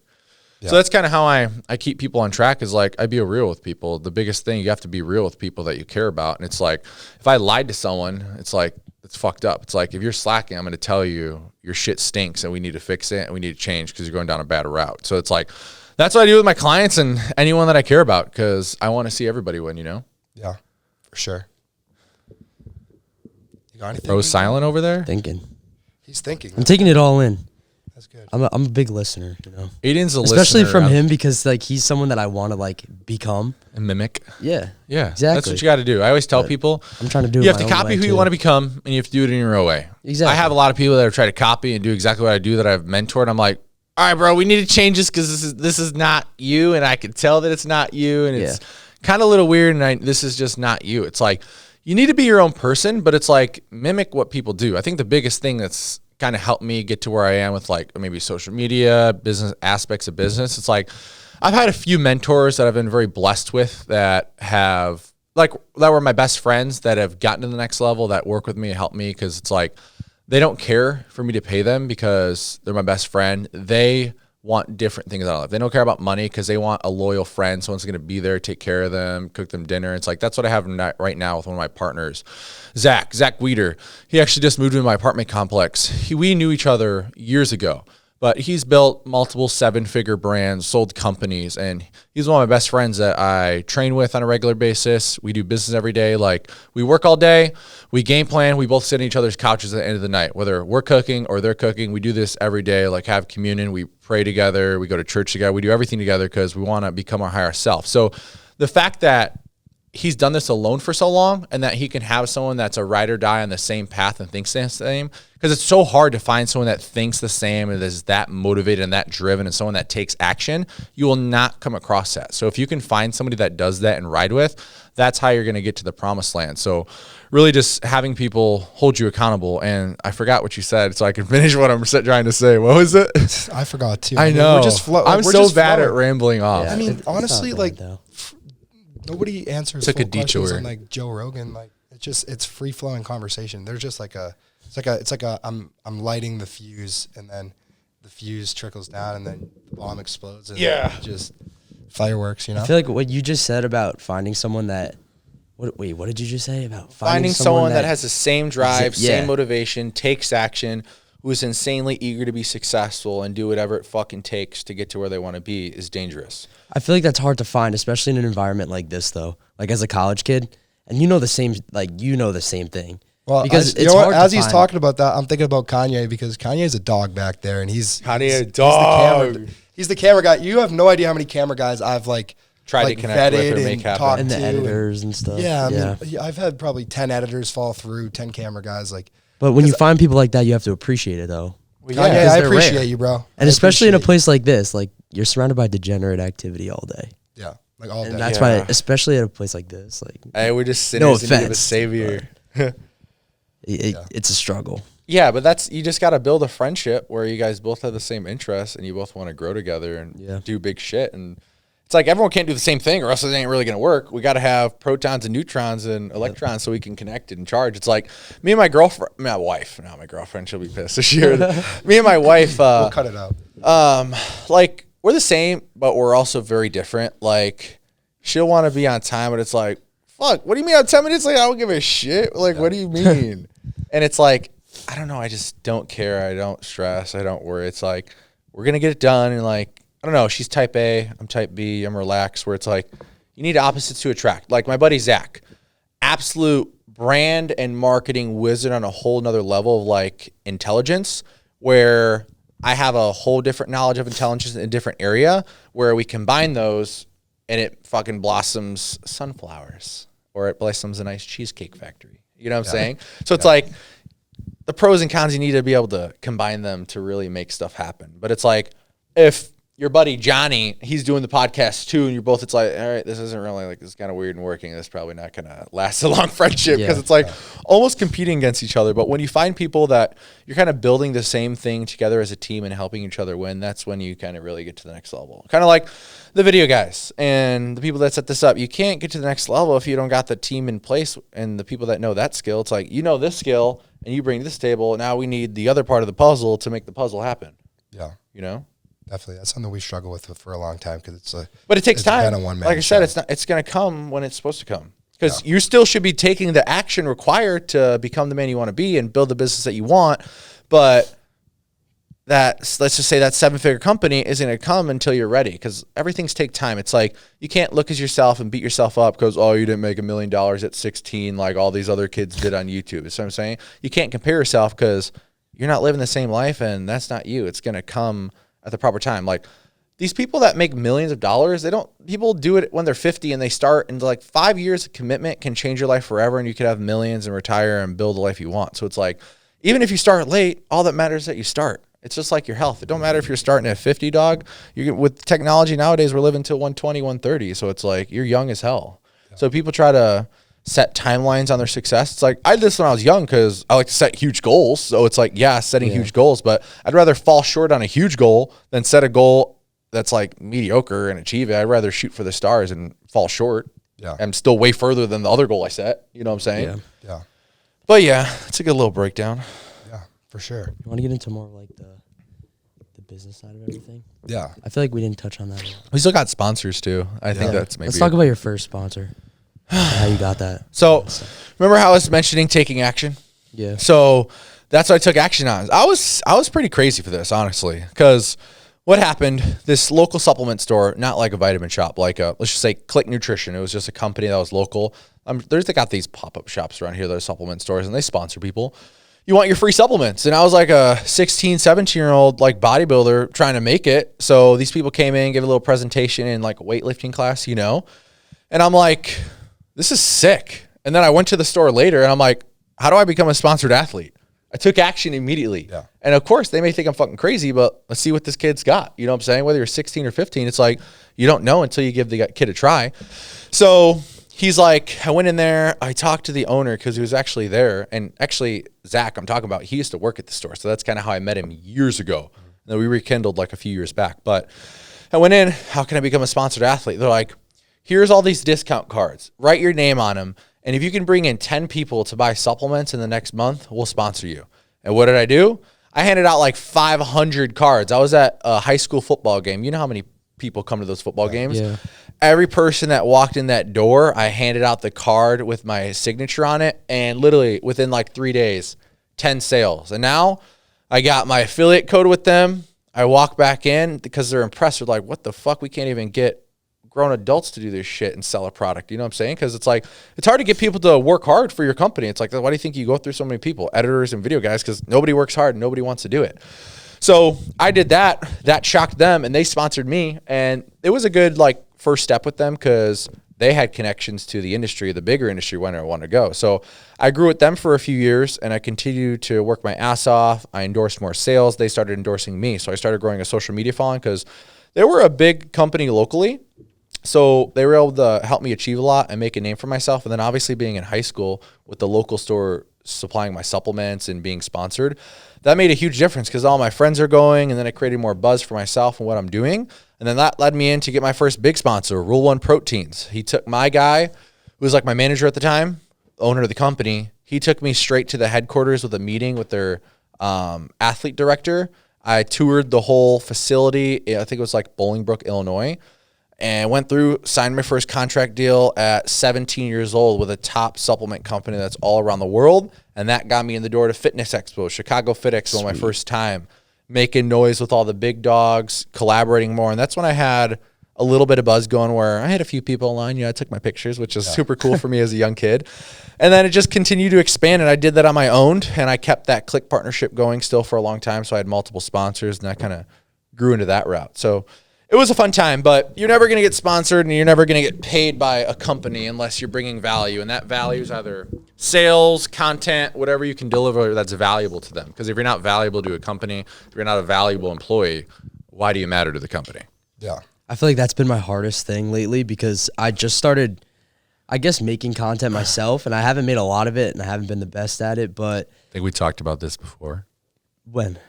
Yeah. So that's kind of how I keep people on track is like, I be real with people. The biggest thing, you have to be real with people that you care about. And it's like, if I lied to someone, it's like, it's fucked up. It's like, if you're slacking, I'm going to tell you your shit stinks and we need to fix it and we need to change because you're going down a bad route. So it's like, that's what I do with my clients and anyone that I care about because I want to see everybody win, you know? Yeah, for sure. You got anything? Bro's silent over there? Thinking. He's thinking. I'm taking it all in. That's good. I'm a big listener, you know. Aiden's a Especially listener. from him because like he's someone that I want to like become. And mimic. Yeah. Yeah. Exactly. That's what you got to do. I always tell people, I'm trying to do it you have my to own copy way, who you too. want to become and you have to do it in your own way. Exactly. I have a lot of people that have tried to copy and do exactly what I do that I've mentored. I'm like, all right, bro, we need to change this because this is not you. And I can tell that it's not you. And it's kind of a little weird. And this is just not you. It's like, you need to be your own person, but it's like mimic what people do. I think the biggest thing that's kind of helped me get to where I am with like maybe social media, business aspects of business. It's like I've had a few mentors that I've been very blessed with that have like that were my best friends that have gotten to the next level that work with me and help me because it's like they don't care for me to pay them because they're my best friend. They want different things out of life. They don't care about money because they want a loyal friend, someone's going to be there, take care of them, cook them dinner. It's like that's what I have right now with one of my partners, Zach Weeder. He actually just moved into my apartment complex. We knew each other years ago, but he's built multiple 7-figure brands, sold companies, and he's one of my best friends that I train with on a regular basis. We do business every day. Like we work all day, we game plan, we both sit on each other's couches at the end of the night, whether we're cooking or they're cooking. We do this every day, like have communion, we pray together, we go to church together, we do everything together because we want to become our higher self. So the fact that he's done this alone for so long and that he can have someone that's a ride or die on the same path and thinks the same, because it's so hard to find someone that thinks the same and is that motivated and that driven and someone that takes action, you will not come across that. So if you can find somebody that does that and ride with, that's how you're going to get to the promised land. So really just having people hold you accountable. And I forgot what you said, so I can finish what I'm trying to say. What was it? I forgot too. I know. We're just I'm so bad at rambling off. I mean, It's honestly, not like bad, nobody answers Took a full questions detour. on like Joe Rogan. Like it's free flowing conversation. There's just like I'm lighting the fuse and then the fuse trickles down and then the bomb explodes and just fireworks, you know? I feel like what you just said about finding someone that what did you just say about Finding someone that has the same drive, Yeah. same motivation, takes action, who is insanely eager to be successful and do whatever it fucking takes to get to where they want to be is dangerous. I feel like that's hard to find, especially in an environment like this though. Like as a college kid, and you know the same thing. Well, because you it's know what? hard to As he's find. talking about that, I'm thinking about Kanye because Kanye's a dog back there, and he's Kanye a the dog. camera, he's the camera guy. You have no idea how many camera guys I've like Tried like to connect with vetted or make and happen. talked And the to editors and stuff. Yeah, I mean, I've had probably 10 editors fall through, 10 camera guys. Like But when you find people like that, you have to appreciate it though. Kanye, because I they're appreciate rare. you, bro. And I especially in a appreciate place like this, like you're surrounded by degenerate activity all day. you. Yeah, like all And day. that's Yeah. why, especially at a place like this, like Hey, we're just No sinners in need of a offense, savior. it's a struggle. Yeah, but you just got to build a friendship where you guys both have the same interests and you both want to grow together and do big shit. And it's like everyone can't do the same thing or else it ain't really going to work. We got to have protons and neutrons and electrons so we can connect and charge. It's like me and my girlfriend, my wife, not my girlfriend, she'll be pissed this year. Me and my wife, We'll cut it out. like we're the same, but we're also very different. Like she'll want to be on time, but it's like, fuck, what do you mean I'm 10 minutes late? I don't give a shit. Like, what do you mean? And it's like, I don't know. I just don't care. I don't stress. I don't worry. It's like, we're going to get it done. And like, I don't know. She's type A. I'm type B. I'm relaxed where it's like, you need opposites to attract. Like my buddy, Zach, absolute brand and marketing wizard on a whole nother level of like intelligence where I have a whole different knowledge of intelligence in a different area where we combine those and it fucking blossoms sunflowers or it blossoms a nice cheesecake factory. You know what I'm saying? So it's like the pros and cons, you need to be able to combine them to really make stuff happen. But it's like if your buddy Johnny, he's doing the podcast too, and you're both, it's like, all right, this isn't really like, this is kind of weird and working. This is probably not going to last a long friendship because it's like almost competing against each other. But when you find people that you're kind of building the same thing together as a team and helping each other win, that's when you kind of really get to the next level. Kind of like the video guys and the people that set this up. You can't get to the next level if you don't got the team in place and the people that know that skill. It's like, you know this skill and you bring this table. Now we need the other part of the puzzle to make the puzzle happen. Yeah, You know? definitely. That's something we struggle with for a long time because it's a. But it takes it's time. been a one-man Like I said, show. it's going to come when it's supposed to come. Because you still should be taking the action required to become the man you want to be and build the business that you want. But let's just say that 7-figure company isn't going to come until you're ready because everything's take time. It's like you can't look at yourself and beat yourself up because, oh, you didn't make $1 million at 16 like all these other kids did on YouTube. That's what I'm saying. You can't compare yourself because you're not living the same life and that's not you. It's going to come at the proper time. Like these people that make millions of dollars, people do it when they're 50 and they start, and like 5 years of commitment can change your life forever and you could have millions and retire and build the life you want. So it's like, even if you start late, all that matters is that you start. It's just like your health. It don't matter if you're starting at 50, dog. With technology nowadays, we're living till 120, 130. So it's like, you're young as hell. Yeah. So people try to set timelines on their success. It's like, I did this when I was young because I like to set huge goals. So it's like, yeah, setting huge goals, but I'd rather fall short on a huge goal than set a goal that's like mediocre and achieve it. I'd rather shoot for the stars and fall short. Yeah. I'm still way further than the other goal I set. You know what I'm saying? Yeah. Yeah. But yeah, it's a good little breakdown. Yeah, for sure. You want to get into more of like the business side of everything? Yeah. I feel like we didn't touch on that a lot. We still got sponsors too. I think that's maybe. Let's talk about your first sponsor. How you got that? So, remember how I was mentioning taking action? Yeah. So that's what I took action on. I was pretty crazy for this, honestly, because what happened? This local supplement store, not like a vitamin shop, like a, let's just say Click Nutrition. It was just a company that was local. They got these pop-up shops around here that are supplement stores, and they sponsor people. You want your free supplements. And I was like a 16, 17-year-old like bodybuilder trying to make it. So these people came in, gave a little presentation in like a weightlifting class, you know, and I'm like, this is sick. And then I went to the store later and I'm like, how do I become a sponsored athlete? I took action immediately. Yeah. And of course, they may think I'm fucking crazy, but let's see what this kid's got. You know what I'm saying? Whether you're 16 or 15, it's like you don't know until you give the kid a try. So he's like, I went in there, I talked to the owner because he was actually there. And actually, Zach, I'm talking about, he used to work at the store. So that's kind of how I met him years ago. And then we rekindled like a few years back. But I went in, how can I become a sponsored athlete? They're like, here's all these discount cards. Write your name on them. And if you can bring in 10 people to buy supplements in the next month, we'll sponsor you. And what did I do? I handed out like 500 cards. I was at a high school football game. You know how many people come to those football games? Yeah. Every person that walked in that door, I handed out the card with my signature on it. And literally within like 3 days, 10 sales. And now I got my affiliate code with them. I walk back in because they're impressed. They're like, what the fuck? We can't even get grown adults to do this shit and sell a product. You know what I'm saying? Because it's like, it's hard to get people to work hard for your company. It's like, why do you think you go through so many people, editors and video guys? Because nobody works hard and nobody wants to do it. So I did that. That shocked them and they sponsored me. And it was a good like first step with them because they had connections to the industry, the bigger industry when I wanted to go. So I grew with them for a few years and I continued to work my ass off. I endorsed more sales. They started endorsing me. So I started growing a social media following because they were a big company locally. So they were able to help me achieve a lot and make a name for myself. And then obviously being in high school with the local store supplying my supplements and being sponsored, that made a huge difference because all my friends are going and then it created more buzz for myself and what I'm doing. And then that led me in to get my first big sponsor, Rule 1 Proteins. He took my guy, who was like my manager at the time, owner of the company. He took me straight to the headquarters with a meeting with their athlete director. I toured the whole facility. I think it was like Bolingbrook, Illinois. And went through, signed my first contract deal at 17 years old with a top supplement company that's all around the world. And that got me in the door to Fitness Expo, Chicago Fit Expo, my first time, making noise with all the big dogs, collaborating more. And that's when I had a little bit of buzz going where I had a few people in line. You know, I took my pictures, which is super cool for me as a young kid. And then it just continued to expand. And I did that on my own. And I kept that Click partnership going still for a long time. So I had multiple sponsors and I kind of grew into that route. So it was a fun time, but you're never going to get sponsored and you're never going to get paid by a company unless you're bringing value. And that value is either sales, content, whatever you can deliver that's valuable to them. Because if you're not valuable to a company, if you're not a valuable employee, why do you matter to the company? Yeah. I feel like that's been my hardest thing lately because I just started, I guess, making content myself, and I haven't made a lot of it, and I haven't been the best at it, but... I think we talked about this before. When?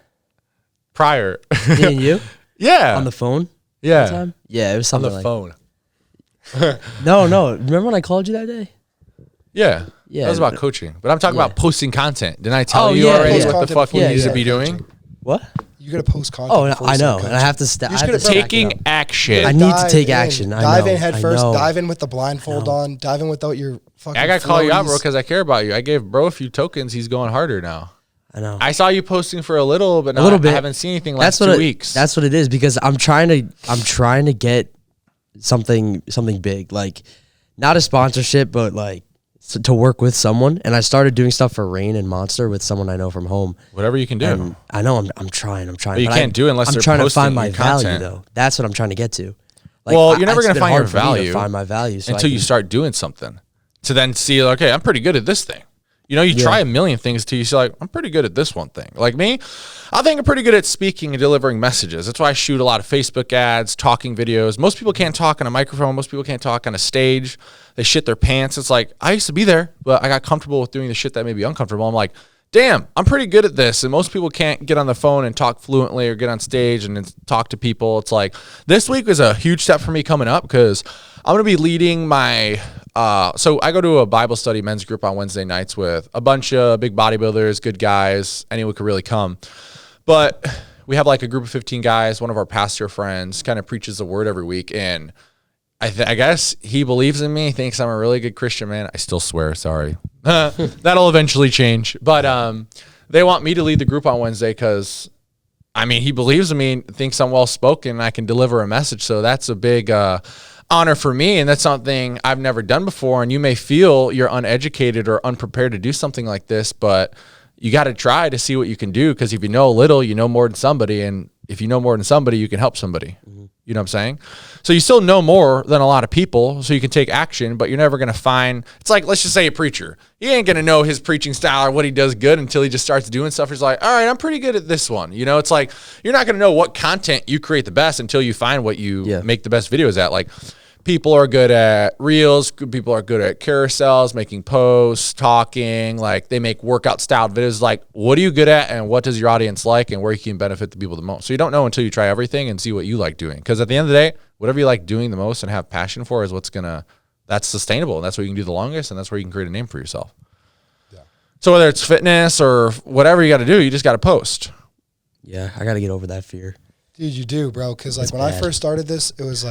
Prior. Me and you? Yeah. On the phone? Yeah. Time? Yeah, it was something on the like... phone. No. Remember when I called you that day? Yeah. Yeah. That was about coaching. But I'm talking Yeah. about posting content. Didn't I tell Oh, you yeah, already yeah. what the fuck we Yeah, need to yeah. be doing? What? You got to post content. Oh, before I you know, start and I have to coaching. You just gotta Taking action. I need to take action. Dive in I head first. know. Dive in with the blindfold on. Dive in without your fucking. I got to call you out, floaties. bro, because I care about you. I gave bro a few tokens. He's going harder now. I know. I saw you posting for a little, but A little bit. I haven't seen anything last That's what 2 weeks. That's what it is because I'm trying to get something big, like not a sponsorship, but like to work with someone. And I started doing stuff for Rain and Monster with someone I know from home. Whatever you can do. And I know I'm trying. But you can't do it unless I'm they're trying to posting find my your value content. though. That's what I'm trying to get to. Like, Well, you're never it's gonna been find your hard for me to value find my value so until I you can- start doing something. To then see, okay, I'm pretty good at this thing. You know, you try a million things till you see like, I'm pretty good at this one thing. Like me, I think I'm pretty good at speaking and delivering messages. That's why I shoot a lot of Facebook ads, talking videos. Most people can't talk on a microphone. Most people can't talk on a stage. They shit their pants. It's like, I used to be there, but I got comfortable with doing the shit that may be uncomfortable. I'm like, damn, I'm pretty good at this. And most people can't get on the phone and talk fluently or get on stage and talk to people. It's like, this week was a huge step for me coming up because I'm going to be leading my, so I go to a Bible study men's group on Wednesday nights with a bunch of big bodybuilders, good guys, anyone could really come. But we have like a group of 15 guys. One of our pastor friends kind of preaches the word every week. And I guess he believes in me, thinks I'm a really good Christian man. I still swear, sorry. That'll eventually change. But they want me to lead the group on Wednesday because, I mean, he believes in me, thinks I'm well-spoken, and I can deliver a message. So that's a big honor for me, and that's something I've never done before. And you may feel you're uneducated or unprepared to do something like this, but you got to try to see what you can do because if you know a little, you know more than somebody. And if you know more than somebody, you can help somebody. Mm-hmm. You know what I'm saying? So you still know more than a lot of people, so you can take action, but you're never going to find, it's like, let's just say a preacher. He ain't going to know his preaching style or what he does good until he just starts doing stuff. He's like, all right, I'm pretty good at this one. You know, it's like, you're not going to know what content you create the best until you find what you make the best videos at. Like, people are good at reels. People are good at carousels, making posts, talking. Like, they make workout styled videos. Like, what are you good at and what does your audience like and where you can benefit the people the most? So you don't know until you try everything and see what you like doing. Because at the end of the day, whatever you like doing the most and have passion for is that's sustainable. And that's what you can do the longest. And that's where you can create a name for yourself. Yeah. So whether it's fitness or whatever you got to do, you just got to post. Yeah, I got to get over that fear. Dude, you do, bro. Because like when I first started this, it was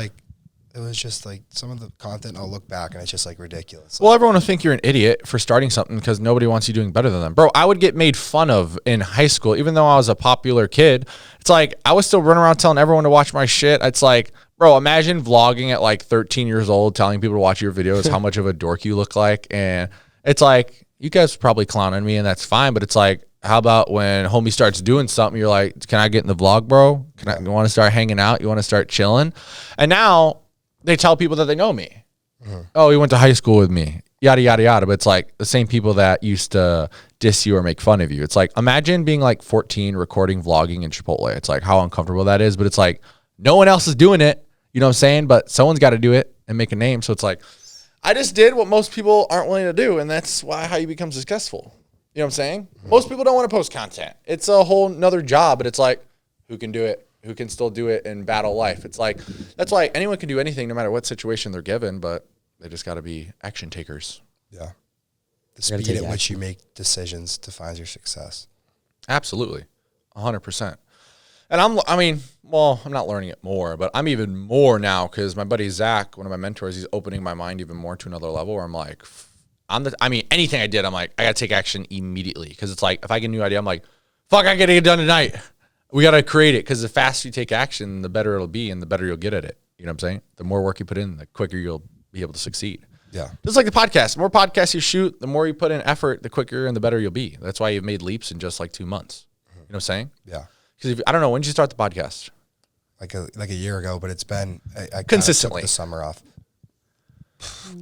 just like some of the content I'll look back and it's just like ridiculous. Well, everyone will think you're an idiot for starting something because nobody wants you doing better than them. Bro, I would get made fun of in high school, even though I was a popular kid. It's like, I was still running around telling everyone to watch my shit. It's like, bro, imagine vlogging at like 13 years old, telling people to watch your videos, how much of a dork you look like. And it's like, you guys probably clowning me and that's fine. But it's like, how about when homie starts doing something, you're like, can I get in the vlog, bro? You want to start hanging out? You want to start chilling? And now they tell people that they know me. Mm-hmm. Oh, he went to high school with me, yada, yada, yada. But it's like the same people that used to diss you or make fun of you. It's like, imagine being like 14, recording, vlogging in Chipotle. It's like how uncomfortable that is. But it's like, no one else is doing it. You know what I'm saying? But someone's got to do it and make a name. So it's like, I just did what most people aren't willing to do. And that's how you become successful. You know what I'm saying? Mm-hmm. Most people don't want to post content. It's a whole nother job, but it's like, who can do it? Who can still do it in battle life? It's like, that's why anyone can do anything no matter what situation they're given, but they just got to be action takers. Yeah. The speed at which you make decisions defines your success. Absolutely. 100%. And I'm not learning it more, but I'm even more now because my buddy Zach, one of my mentors, he's opening my mind even more to another level where I'm like, anything I did, I'm like, I got to take action immediately. Because it's like, if I get a new idea, I'm like, fuck, I got to get it done tonight. We got to create it because the faster you take action, the better it'll be and the better you'll get at it. You know what I'm saying? The more work you put in, the quicker you'll be able to succeed. Yeah. Just like the podcast. The more podcasts you shoot, the more you put in effort, the quicker and the better you'll be. That's why you've made leaps in just like 2 months. You know what I'm saying? Yeah. Because I don't know, when did you start the podcast? Like a year ago, but it's been I consistently took the summer off.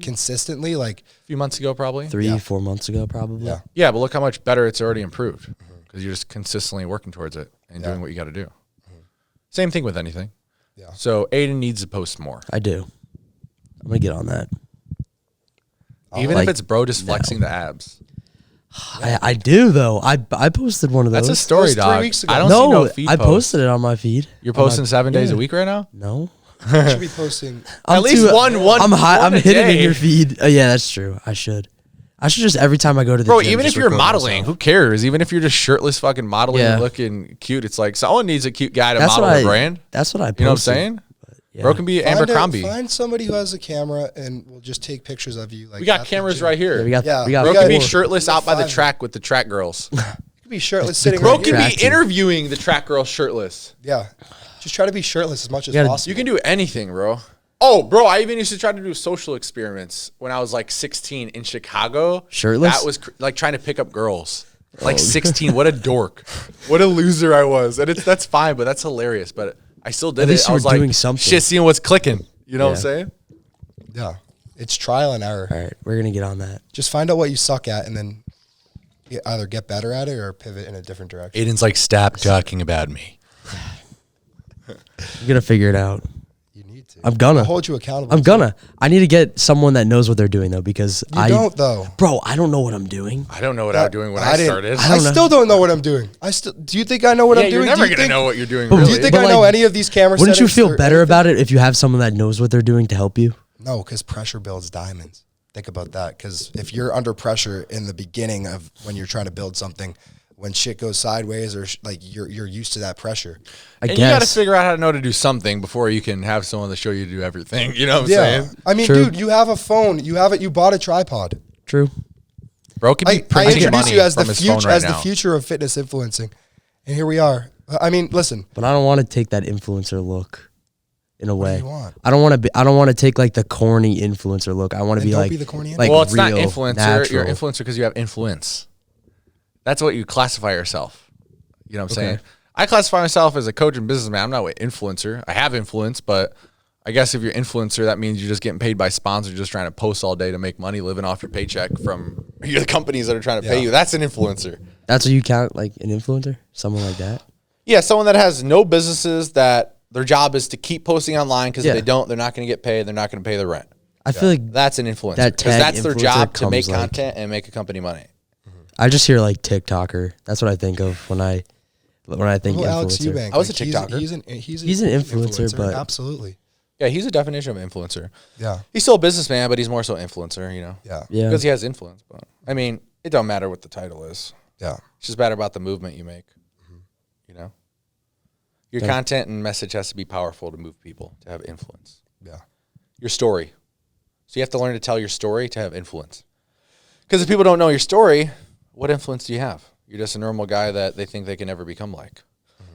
Consistently, like a few months ago, probably 3-4 months ago, probably. Yeah, but look how much better it's already improved because you're just consistently working towards it and doing what you got to do. Mm-hmm. Same thing with anything. Yeah. So Aiden needs to post more. I do. I'm gonna get on that. Even if it's bro just flexing the abs. I do though. I posted one of those. That's a story, dog. 3 weeks ago. I don't see no feed I post. posted it on my feed. You're posting 7 days a week right now? No. You should be posting at least one. I'm hidden in your feed. Yeah, that's true. I should just every time I go to the gym, even if you're modeling, who cares? Even if you're just shirtless fucking modeling and looking cute, it's like someone needs a cute guy to model a brand. That's what I posted. You know what I'm saying? Yeah. Bro can be Abercrombie. Find somebody who has a camera and we'll just take pictures of you. Like we got cameras right here. Yeah, we got Bro can be shirtless out by the track with the track girls. You can be shirtless sitting Bro right can here. be interviewing the track girls shirtless. Yeah. Just try to be shirtless as much as possible. You can do anything, bro. Oh, bro, I even used to try to do social experiments when I was like 16 in Chicago. Shirtless? That was like trying to pick up girls. Like 16, what a dork. What a loser I was. And that's fine, but that's hilarious. But I still did it. I was like, doing something. Shit, seeing what's clicking. You know what I'm saying? Yeah. It's trial and error. All right, we're going to get on that. Just find out what you suck at and then either get better at it or pivot in a different direction? Aiden's like, stop talking about me. I'm gonna figure it out. You need to. I'm gonna I'll hold you accountable. I'm gonna. I need to get someone that knows what they're doing though, because You don't though. Bro, I don't know what I'm doing. I don't know what I was doing when I didn't- started. I don't know. still don't know what I'm doing. Do you think I know what Yeah, I'm you're doing? never do you gonna think, know what you're doing. But Do Really. you think But I know like, any of these camera Wouldn't you settings feel or better anything? about it if you have someone that knows what they're doing to help you? No, because pressure builds diamonds. Think about that. Because if you're under pressure in the beginning of when you're trying to build something, when shit goes sideways or like you're used to that pressure. And you got to figure out how to know to do something before you can have someone to show you to do everything. You know what I'm saying? I mean, True. dude, you have a phone. You have it. You bought a tripod. True. Bro can be I printing introduced money you as the from his phone future, right as the now. future of fitness influencing, and here we are. I mean, listen. But I don't want to take that influencer look. In a way, do you want? I don't want to be. I don't want to take like the corny influencer look. I want to Then be don't like, be the corny like Well, it's not real, influencer. natural. You're influencer because you have influence. That's what you classify yourself. You know what I'm saying? I classify myself as a coach and businessman. I'm not an influencer. I have influence, but I guess if you're influencer, that means you're just getting paid by sponsors, just trying to post all day to make money, living off your paycheck from the companies that are trying to pay you. That's an influencer. That's what you count like an influencer, someone like that. Yeah, someone that has no businesses, that their job is to keep posting online because Yeah. if they don't, they're not going to get paid. They're not going to pay their rent. I feel like That's an influencer. That Because tag that's their influencer job to make comes, like- content and make a company money. I just hear like TikToker. That's what I think of when I think Well, Alex influencer. Eubank. I was a he's- TikToker. He's an influencer, but- absolutely. Yeah, he's a definition of influencer. Yeah. He's still a businessman, but he's more so influencer, you know? Yeah. Yeah. Because he has influence. But I mean, it don't matter what the title is. Yeah. It's just matter about the movement you make. You know? Your content and message has to be powerful to move people, to have influence. Yeah. Your story. So you have to learn to tell your story to have influence. Because if people don't know your story, what influence do you have? You're just a normal guy that they think they can never become like.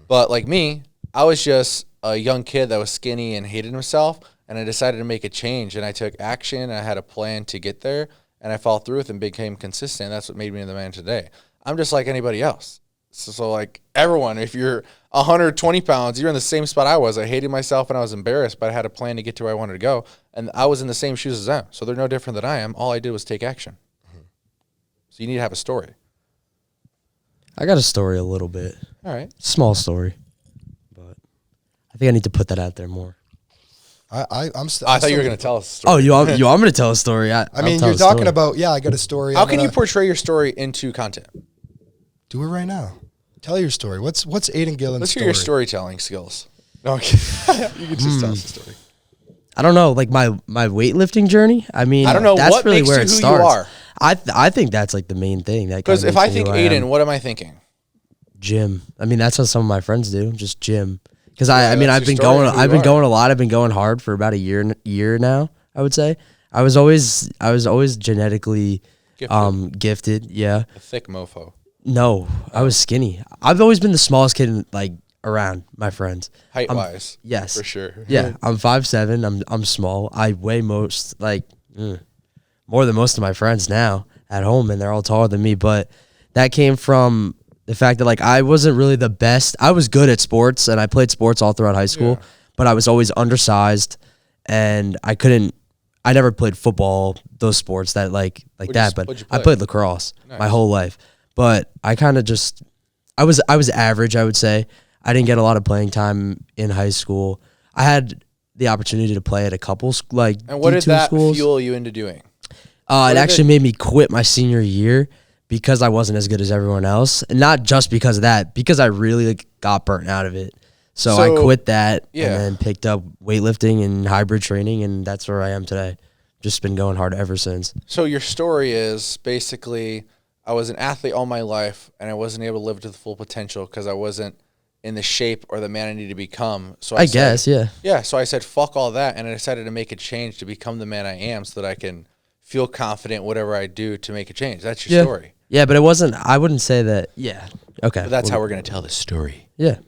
But like me, I was just a young kid that was skinny and hated himself, and I decided to make a change, and I took action, and I had a plan to get there, and I followed through with it and became consistent. That's what made me the man today. I'm just like anybody else. So like everyone, if you're 120 pounds, you're in the same spot I was. I hated myself and I was embarrassed, but I had a plan to get to where I wanted to go. And I was in the same shoes as them. So they're no different than I am. All I did was take action. So you need to have a story. I got a story a little bit, All right. small story, but I think I need to put that out there more. I'm still. I thought you were going to tell us a story. Oh, you want me to tell a story? I mean, you're talking about. Yeah, I got a story. How can you portray your story into content? do it right now? Tell your story. What's Aiden Gillen's Let's hear story? your storytelling skills. Okay. You can just tell us the story. I don't know, like my weightlifting journey. I mean, I don't know that's what really makes where you it who you starts. are. I think that's like the main thing. Because if I think Aiden, what am I thinking? gym. I mean, that's what some of my friends do, just gym. Because Yeah, I mean, that's I've your been story, going, who I've you been are. going a lot. I've been going hard for about a year now. I would say I was always genetically gifted. Yeah. A thick mofo. No, I was skinny. I've always been the smallest kid in, like around my friends. Height wise. Yes. For sure. Yeah, I'm 5'7". I'm small. I weigh more than most of my friends now at home, and they're all taller than me. But that came from the fact that like I wasn't really the best. I was good at sports, and I played sports all throughout high school, but I was always undersized, and I never played football, those sports that like What'd that. you But play? I played lacrosse my whole life. But I kind of just I was average, I would say. I didn't get a lot of playing time in high school. I had the opportunity to play at a couple And what D2 did that schools. fuel you into doing? It did actually it- made me quit my senior year because I wasn't as good as everyone else, and not just because of that, because I really got burnt out of it. So I quit that yeah. and then picked up weightlifting and hybrid training, and that's where I am today. Just been going hard ever since. So your story is basically I was an athlete all my life and I wasn't able to live to the full potential because I wasn't in the shape or the man I needed to become. So I guess, yeah. Yeah, so I said fuck all that and I decided to make a change to become the man I am so that I can feel confident whatever I do to make a change. That's your story. Yeah, but it wasn't, I wouldn't say that, yeah. Okay. But that's how we're going to tell the story. Yeah,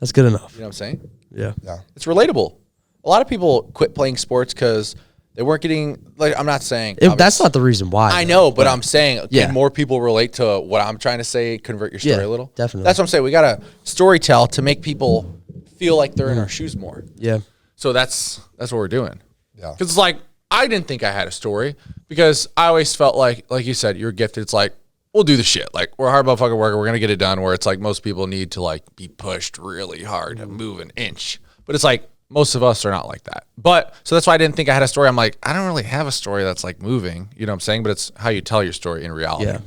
that's good enough. You know what I'm saying? Yeah. It's relatable. A lot of people quit playing sports because they weren't getting, like, I'm not saying. That's not the reason why. I though, know, but I'm saying, Yeah. can more people relate to what I'm trying to say, convert your story Yeah, a little? definitely. That's what I'm saying. We got to story tell to make people feel like they're in our shoes more. Yeah. So that's what we're doing. Yeah. Because it's like, I didn't think I had a story because I always felt like you said, you're gifted. It's like, we'll do the shit. Like, we're a hard motherfucker worker. We're going to get it done, where it's like most people need to like be pushed really hard to move an inch. But it's like most of us are not like that. But so that's why I didn't think I had a story. I'm like, I don't really have a story that's like moving. You know what I'm saying? But it's how you tell your story in reality. Yeah.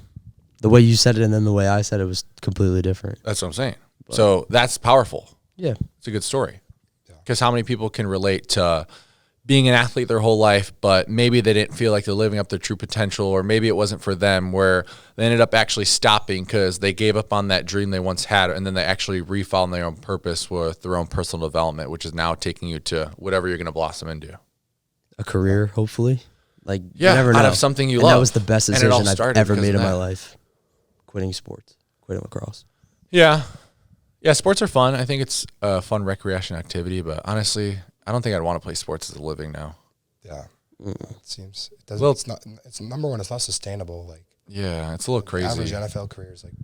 The way you said it and then the way I said it was completely different. That's what I'm saying. So that's powerful. Yeah. It's a good story. Because how many people can relate to being an athlete their whole life, but maybe they didn't feel like they're living up their true potential, or maybe it wasn't for them, where they ended up actually stopping because they gave up on that dream they once had, and then they actually refound their own purpose with their own personal development, which is now taking you to whatever you're going to blossom into. A career, hopefully. Like, Yeah, you never know. out of something you and love. That was the best And it all decision I've started ever because made of in my that. life. Quitting sports, quitting lacrosse. Yeah. Yeah, sports are fun. I think it's a fun recreation activity, but honestly, I don't think I'd want to play sports as a living now. Yeah. It seems it doesn't. Well, it's number one. It's not sustainable. Like, Yeah, it's a little crazy. average NFL career is like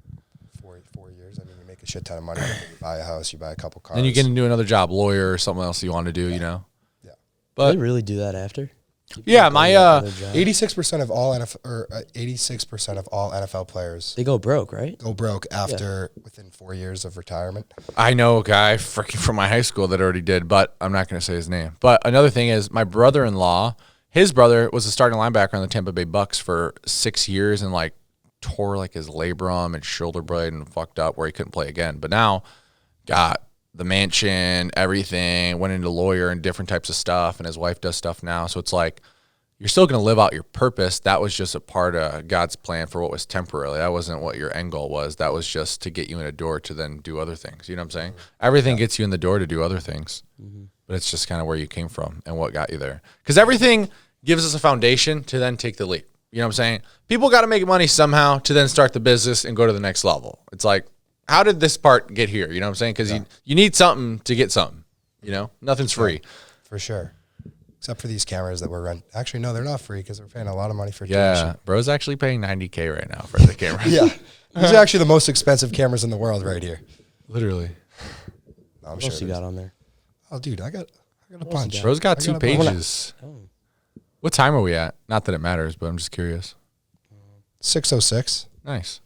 4 years. I mean, you make a shit ton of money. You buy a house. You buy a couple cars. Then you get into another job, lawyer or something else you want to do, you know? Yeah. But Do they really do that after? yeah, my 86% of all NFL or 86% of all NFL players They go broke, right? go broke after within 4 years of retirement. I know a guy freaking from my high school that already did, but I'm not going to say his name. But another thing is my brother-in-law, his brother was a starting linebacker on the Tampa Bay Bucks for 6 years and like tore like his labrum and shoulder blade and fucked up where he couldn't play again. But now got the mansion, everything, went into lawyer and different types of stuff, and his wife does stuff now. So it's like you're still going to live out your purpose. That was just a part of God's plan for what was temporarily. That wasn't what your end goal was. That was just to get you in a door to then do other things. You know what I'm saying? Everything gets you in the door to do other things, but it's just kind of where you came from and what got you there. Because everything gives us a foundation to then take the leap. You know what I'm saying? People got to make money somehow to then start the business and go to the next level. It's like, how did this part get here? You know what I'm saying? Because you need something to get something. You know, nothing's free. For sure. Except for these cameras that we're renting. Actually, no, they're not free because we're paying a lot of money for Yeah, tuition. bro's actually paying $90K right now for the camera. Yeah. These are actually the most expensive cameras in the world right here. Literally. No, I'm What sure. else you got on there? Oh, dude, I got a bunch. Bro's got I 2 got a bunch. pages. What time are we at? Not that it matters, but I'm just curious. 6:06. Nice.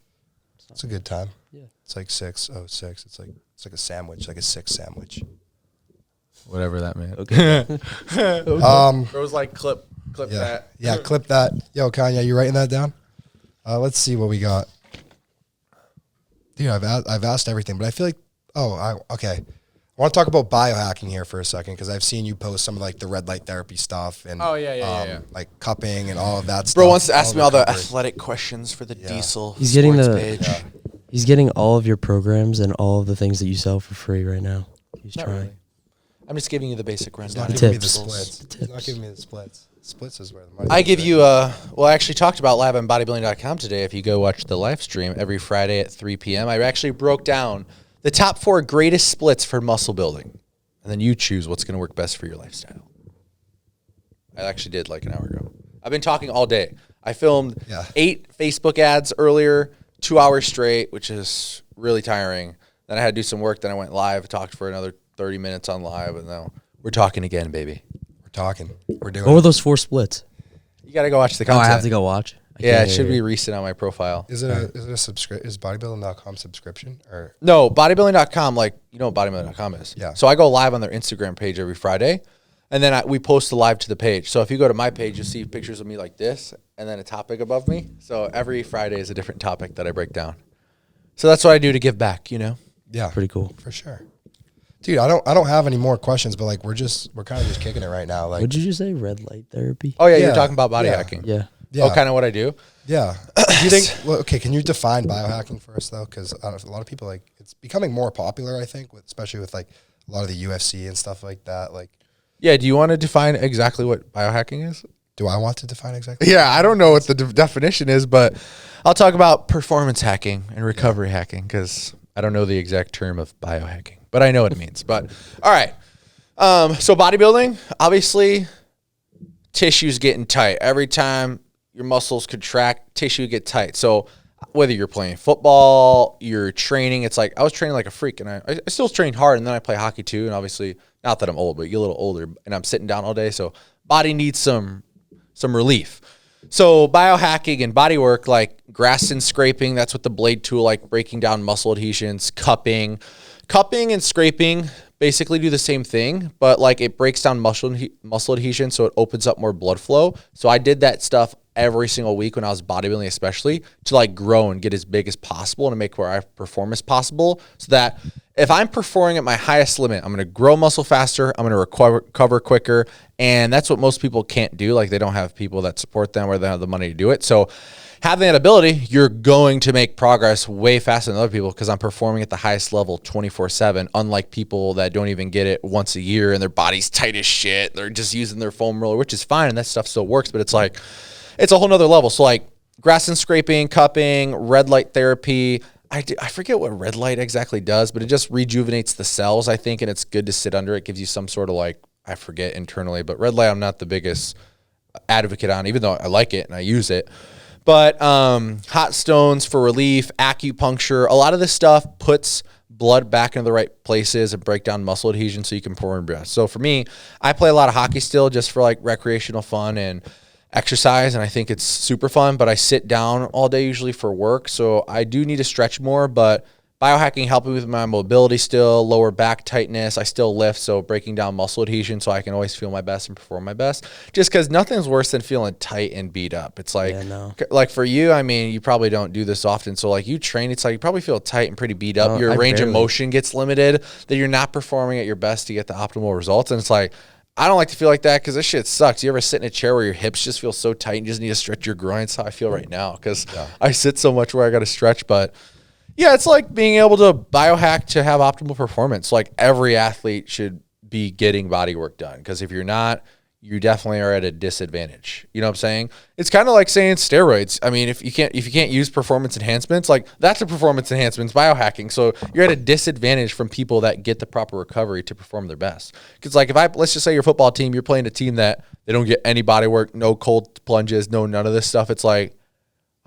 It's a good time. Yeah. It's like 6:06. It's like a sandwich, like a 6 sandwich. Whatever that meant. Okay. Bro's like, clip Yeah. that. Yeah, clip that. Yo, Kanye, you writing that down? Let's see what we got. Dude, I've asked everything, but I feel like okay. I want to talk about biohacking here for a second because I've seen you post some of like the red light therapy stuff and yeah. like cupping and all of that stuff. Bro wants to ask all me all the recovery. athletic questions for the Diesel He's getting sports the- page. Yeah. He's getting all of your programs and all of the things that you sell for free right now. He's Not trying. really. I'm just giving you the basic He's rundown. not giving me the Tips. splits. He's not Tips. giving me the splits. Splits is where the money I is give at. you well, I actually talked about live on bodybuilding.com today. If you go watch the live stream every Friday at 3 p.m., I actually broke down the top 4 greatest splits for muscle building. And then you choose what's going to work best for your lifestyle. I actually did like an hour ago. I've been talking all day. I filmed 8 Facebook ads earlier, 2 hours straight, which is really tiring. Then I had to do some work. Then I went live, talked for another 30 minutes on live, and now we're talking again, baby. We're talking. We're doing What were it. those 4 splits? You got to go watch the Oh, content. I have to go watch. I Yeah, can't it should hear be you. recent on my profile. Is it a subscription? Is bodybuilding.com subscription or No, bodybuilding.com, like, you know what bodybuilding.com is. Yeah. So I go live on their Instagram page every Friday, and then we post the live to the page. So if you go to my page, you'll see pictures of me like this, and then a topic above me. So every Friday is a different topic that I break down. So that's what I do to give back, you know? yeah, Pretty cool. for sure. Dude, I don't have any more questions, but like we're kind of just kicking it right now. Like What did you say? Red light therapy? Oh, yeah, Yeah, you're talking about body yeah. hacking. Yeah. yeah, Oh, kind of what I do? yeah. Do you think? Well, okay, can you define biohacking for us though? Because a lot of people like it's becoming more popular. I think, especially with like a lot of the UFC and stuff like that. Like, Yeah, do you want to define exactly what biohacking is? do I want to define exactly? Yeah, I don't know what the definition is, but I'll talk about performance hacking and recovery hacking because I don't know the exact term of biohacking, but I know what it means. But all right, so bodybuilding, obviously, tissue's getting tight. Every time your muscles contract, tissue get tight. So whether you're playing football, you're training, it's like I was training like a freak, and I still train hard, and then I play hockey too. And obviously, not that I'm old, but you get a little older, and I'm sitting down all day, so body needs some relief. So biohacking and body work, like Graston scraping, that's with the blade tool, like breaking down muscle adhesions. Cupping and scraping basically do the same thing, but like it breaks down muscle adhesion, so it opens up more blood flow. So I did that stuff every single week when I was bodybuilding, especially to like grow and get as big as possible and to make where I perform as possible, so that if I'm performing at my highest limit, I'm going to grow muscle faster, I'm going to recover quicker, and that's what most people can't do. Like they don't have people that support them or they have the money to do it. So having that ability, you're going to make progress way faster than other people because I'm performing at the highest level 24/7, unlike people that don't even get it once a year and their body's tight as shit. They're just using their foam roller, which is fine, and that stuff still works, but it's like, it's a whole nother level. So like Graston scraping, cupping, red light therapy. I forget what red light exactly does, but it just rejuvenates the cells, I think, and it's good to sit under. It gives you some sort of like, I forget internally, but red light I'm not the biggest advocate on, even though I like it and I use it. But hot stones for relief, acupuncture, a lot of this stuff puts blood back into the right places and break down muscle adhesion so you can perform best. So for me, I play a lot of hockey still just for like recreational fun and exercise, and I think it's super fun, but I sit down all day usually for work, so I do need to stretch more, but biohacking helping with my mobility still, lower back tightness, I still lift, so breaking down muscle adhesion so I can always feel my best and perform my best, just because nothing's worse than feeling tight and beat up. It's like, like for you, I mean, you probably don't do this often, so like you train, it's like you probably feel tight and pretty beat up, your range of motion gets limited, that you're not performing at your best to get the optimal results, and it's like, I don't like to feel like that because this shit sucks. You ever sit in a chair where your hips just feel so tight and you just need to stretch your groins? That's how I feel right now because I sit so much where I got to stretch. But yeah, it's like being able to biohack to have optimal performance. Like every athlete should be getting body work done because if you're not, you definitely are at a disadvantage. You know what I'm saying? It's kind of like saying steroids. I mean, if you can't use performance enhancements, like that's a performance enhancements, biohacking. So you're at a disadvantage from people that get the proper recovery to perform their best. Because like let's just say your football team, you're playing a team that they don't get any body work, no cold plunges, none of this stuff. It's like,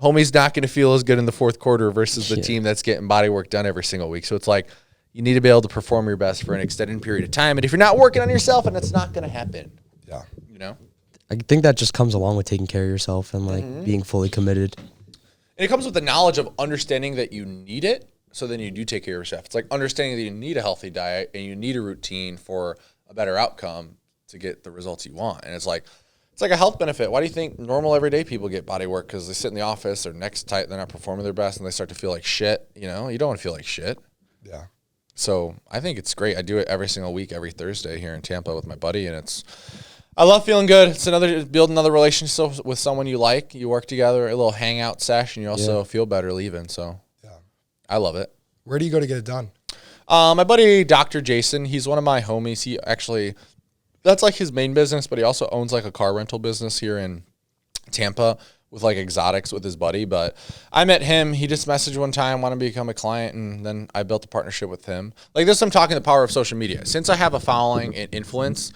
homie's not going to feel as good in the fourth quarter versus the team that's getting body work done every single week. So it's like, you need to be able to perform your best for an extended period of time. And if you're not working on yourself, and it's not going to happen. Yeah. You know? I think that just comes along with taking care of yourself and like being fully committed. And it comes with the knowledge of understanding that you need it. So then you do take care of yourself. It's like understanding that you need a healthy diet and you need a routine for a better outcome to get the results you want. And it's like a health benefit. Why do you think normal everyday people get body work? Because they sit in the office, their neck's tight, they're not performing their best, and they start to feel like shit. You know, you don't want to feel like shit. Yeah. So I think it's great. I do it every single week, every Thursday here in Tampa with my buddy, and I love feeling good. It's build another relationship with someone you like. You work together, a little hangout session. You also feel better leaving. So I love it. Where do you go to get it done? My buddy, Dr. Jason, he's one of my homies. He actually, that's like his main business, but he also owns like a car rental business here in Tampa with like exotics with his buddy. But I met him. He just messaged one time, wanted to become a client, and then I built a partnership with him. Like this, I'm talking the power of social media. Since I have a following and influence,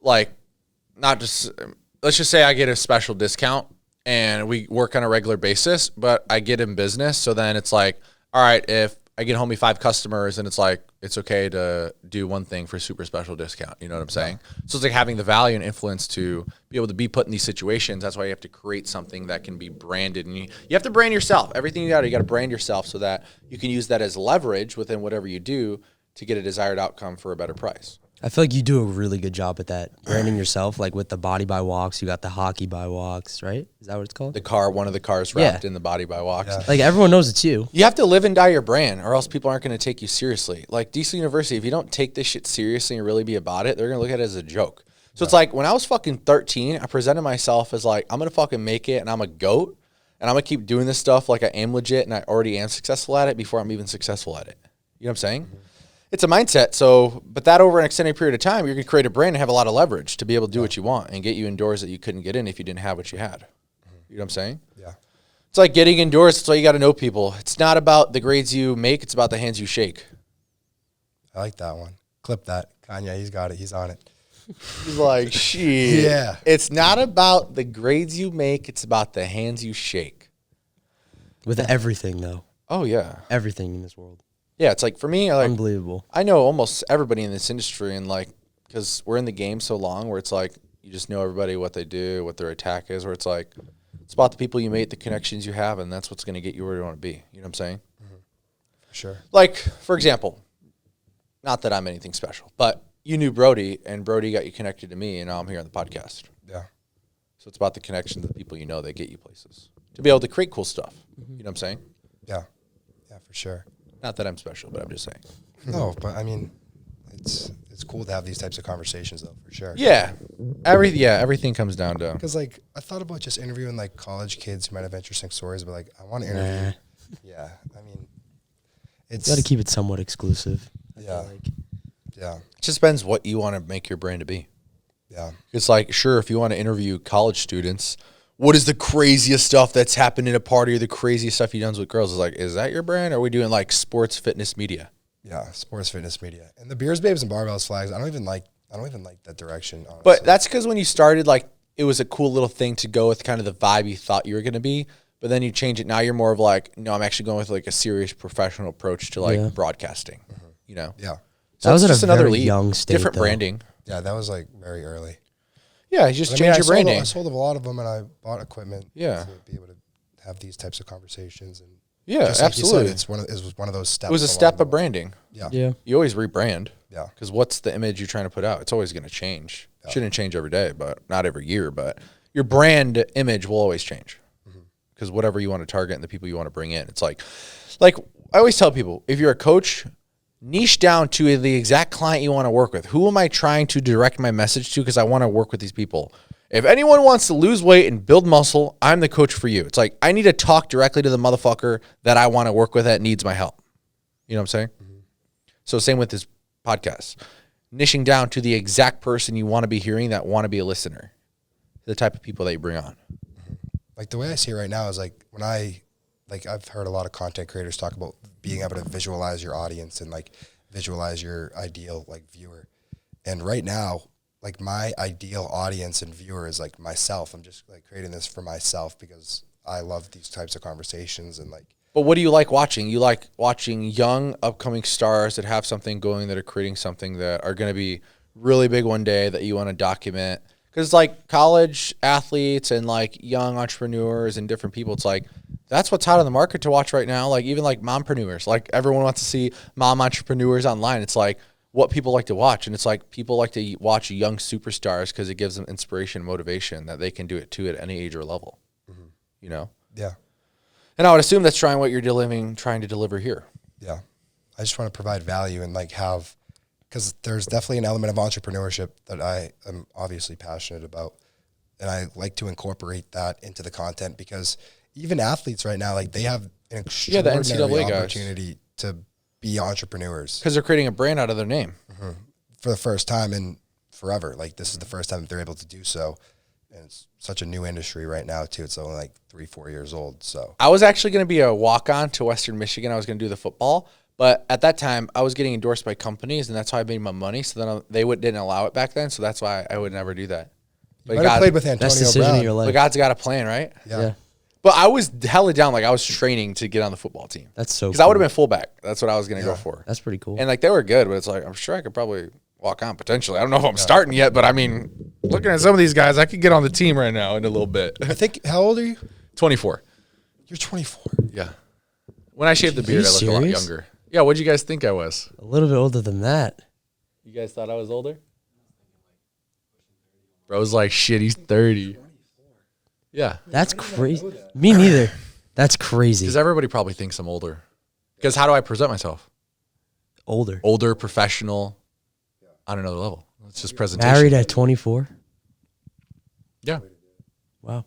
like not just, let's just say I get a special discount and we work on a regular basis, but I get in business. So then it's like, all right, if I get homie 5 customers and it's like, it's okay to do one thing for super special discount. You know what I'm saying? So it's like having the value and influence to be able to be put in these situations. That's why you have to create something that can be branded. And you have to brand yourself. Everything you got to brand yourself so that you can use that as leverage within whatever you do to get a desired outcome for a better price. I feel like you do a really good job at that, branding yourself. Like with the Body by Walks, you got the Hockey by Walks, right? Is that what it's called? One of the cars wrapped in the Body by Walks. Yeah. Like everyone knows it's you. You have to live and die your brand, or else people aren't going to take you seriously. Like DC University, if you don't take this shit seriously and really be about it, they're going to look at it as a joke. So it's like when I was fucking 13, I presented myself as like, I'm going to fucking make it and I'm a GOAT and I'm going to keep doing this stuff like I am legit and I already am successful at it before I'm even successful at it. You know what I'm saying? Mm-hmm. It's a mindset. So, but that over an extended period of time, you're going to create a brand and have a lot of leverage to be able to do what you want and get you indoors that you couldn't get in if you didn't have what you had. You know what I'm saying? Yeah. It's like getting indoors. That's why you got to know people. It's not about the grades you make. It's about the hands you shake. I like that one. Clip that. Kanye, he's got it. He's on it. He's like, shit. Yeah. It's not about the grades you make. It's about the hands you shake. With everything, though. Oh, yeah. Everything in this world. Yeah, it's like for me, unbelievable. I know almost everybody in this industry, and like because we're in the game so long, where it's like you just know everybody, what they do, what their attack is. Where it's It's about the people you meet, the connections you have, and that's what's going to get you where you want to be. You know what I'm saying? For sure. Like, for example, not that I'm anything special, but you knew Brody, and Brody got you connected to me, and now I'm here on the podcast. Yeah. So it's about the connections of the people you know that get you places to be able to create cool stuff. You know what I'm saying? Yeah. Yeah, for sure. Not that I'm special, but I'm just saying. No, but I mean, it's cool to have these types of conversations, though, for sure. Yeah. Everything comes down to. Because, like, I thought about just interviewing, like, college kids who might have interesting stories, but, like, I want to interview. Yeah. I mean, it's. Got to keep it somewhat exclusive. Yeah. Yeah. It just depends what you want to make your brand to be. Yeah. It's like, sure, if you want to interview college students, what is the craziest stuff that's happened in a party or the craziest stuff you've done with girls? It's like, is that your brand? Or are we doing like sports, fitness, media? Yeah. Sports, fitness, media. And the beers, babes, and barbells flags, I don't even like that direction, honestly. But that's because when you started, like, it was a cool little thing to go with kind of the vibe you thought you were going to be. But then you change it. Now you're more of like, no, I'm actually going with like a serious professional approach to like broadcasting, you know? Yeah. So That was it's at just a another very lead, young state, different though. branding. Yeah, that was, like, very early. Yeah, you just But, I change mean, your branding. I sold a lot of them, and I bought equipment Yeah. to be able to have these types of conversations. And Yeah, just like absolutely. you said, it was one of those steps. It was a along step the of way. branding. Yeah. Yeah. You always rebrand. Yeah. Because what's the image you're trying to put out? It's always going to change. Yeah. Shouldn't change every day, but not every year. But your brand image will always change. Because whatever you want to target and the people you want to bring in, it's like I always tell people, if you're a coach, niche down to the exact client you want to work with. Who am I trying to direct my message to? Because I want to work with these people. If anyone wants to lose weight and build muscle, I'm the coach for you. It's like, I need to talk directly to the motherfucker that I want to work with that needs my help. You know what I'm saying? So same with this podcast. Niching down to the exact person you want to be hearing that want to be a listener. The type of people that you bring on. Like, the way I see it right now is, like, when I've heard a lot of content creators talk about being able to visualize your audience and, like, visualize your ideal, like, viewer. And right now, like, my ideal audience and viewer is, like, myself. I'm just, like, creating this for myself because I love these types of conversations and, like. But what do you like watching? You like watching young upcoming stars that have something going, that are creating something that are going to be really big one day that you want to document. Because like college athletes and like young entrepreneurs and different people, it's like, that's what's hot on the market to watch right now. Like even like mompreneurs, like everyone wants to see mom entrepreneurs online. It's like what people like to watch. And it's like people like to watch young superstars because it gives them inspiration, motivation that they can do it too at any age or level, you know? Yeah. And I would assume that's trying what you're trying to deliver here. Yeah. I just want to provide value and, like, have, because there's definitely an element of entrepreneurship that I am obviously passionate about. And I like to incorporate that into the content because even athletes right now, like, they have an extraordinary NCAA guys. opportunity to be entrepreneurs Because they're creating a brand out of their name. for the first time in forever. Like, this is the first time that they're able to do so. And it's such a new industry right now, too. It's only like 3-4 years old. So, I was actually going to be a walk-on to Western Michigan. I was going to do the football. But at that time, I was getting endorsed by companies, and that's how I made my money. So then they didn't allow it back then. So that's why I would never do that. But you might have played with Best Antonio decision Brown. of your life. But God's got a plan, right? Yeah. But I was hella down. Like, I was training to get on the football team. That's so Because I would have cool. been fullback. That's what I was going to go for. That's pretty cool. And, like, they were good. But it's like, I'm sure I could probably walk on potentially. I don't know if I'm starting yet. But, I mean, looking at some of these guys, I could get on the team right now in a little bit. I think, how old are you? 24. You're 24. Yeah. When I shaved the beard, I looked a lot serious? younger. Yeah, what'd you guys think I was? A little bit older than that. You guys thought I was older? Bro's like, shit, he's 30. Yeah. That's crazy. Me neither. That's crazy. Because everybody probably thinks I'm older. Because how do I present myself? Older. Older, professional, on another level. It's just presentation. Married at 24. Yeah. Wow.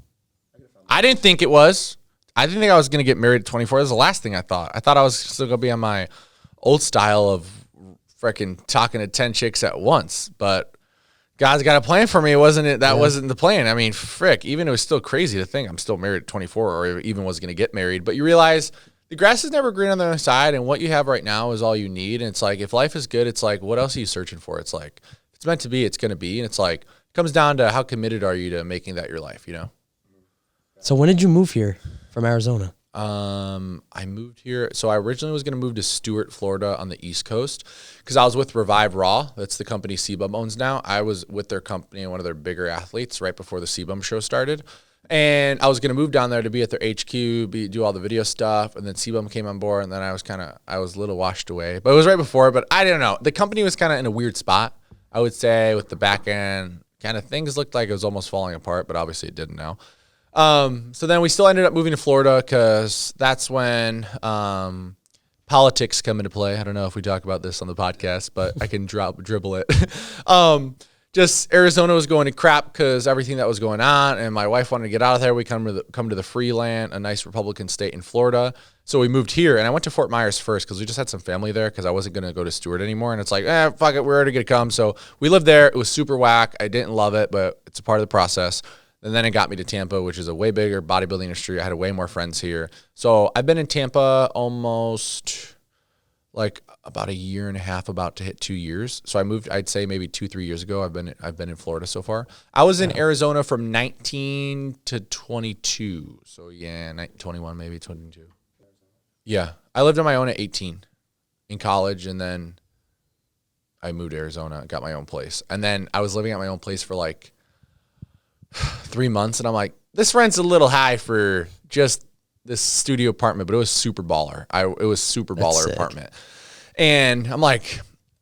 I didn't think it was. I didn't think I was going to get married at 24. That was the last thing I thought. I thought I was still going to be on my old style of freaking talking to 10 chicks at once. But God's got a plan for me. That wasn't the plan. I mean, frick, even it was still crazy to think I'm still married at 24 or even was going to get married. But you realize the grass is never green on the other side. And what you have right now is all you need. And it's like, if life is good, it's like, what else are you searching for? It's like, if it's meant to be, it's going to be. And it's like, it comes down to how committed are you to making that your life, you know? So when did you move here from Arizona? I moved here. So I originally was going to move to Stuart, Florida on the East Coast because I was with Revive Raw. That's the company CBum owns now. I was with their company and one of their bigger athletes right before the CBum show started. And I was going to move down there to be at their HQ, do all the video stuff. And then C-Bum came on board. And then I was a little washed away. But it was right before. But I don't know. The company was kind of in a weird spot, I would say, with the back end. Kind of things looked like it was almost falling apart. But obviously it didn't now. So then we still ended up moving to Florida because that's when politics come into play. I don't know if we talk about this on the podcast, but I can dribble it. Just Arizona was going to crap because everything that was going on, and my wife wanted to get out of there. We come to the free land, a nice Republican state in Florida. So we moved here, and I went to Fort Myers first because we just had some family there because I wasn't going to go to Stewart anymore. And it's like, fuck it, we're already going to come. So we lived there. It was super whack. I didn't love it, but it's a part of the process. And then it got me to Tampa, which is a way bigger bodybuilding industry. I had way more friends here. So I've been in Tampa almost like about a year and a half, about to hit 2 years. So I moved, I'd say maybe 2-3 years ago. I've been in Florida so far. I was in Arizona from 19 to 22. So yeah, 21, maybe 22. Yeah. I lived on my own at 18 in college, and then I moved to Arizona, got my own place. And then I was living at my own place for like 3 months, and I'm like, this rent's a little high for just this studio apartment, but it was super baller. It was super baller apartment. And I'm like,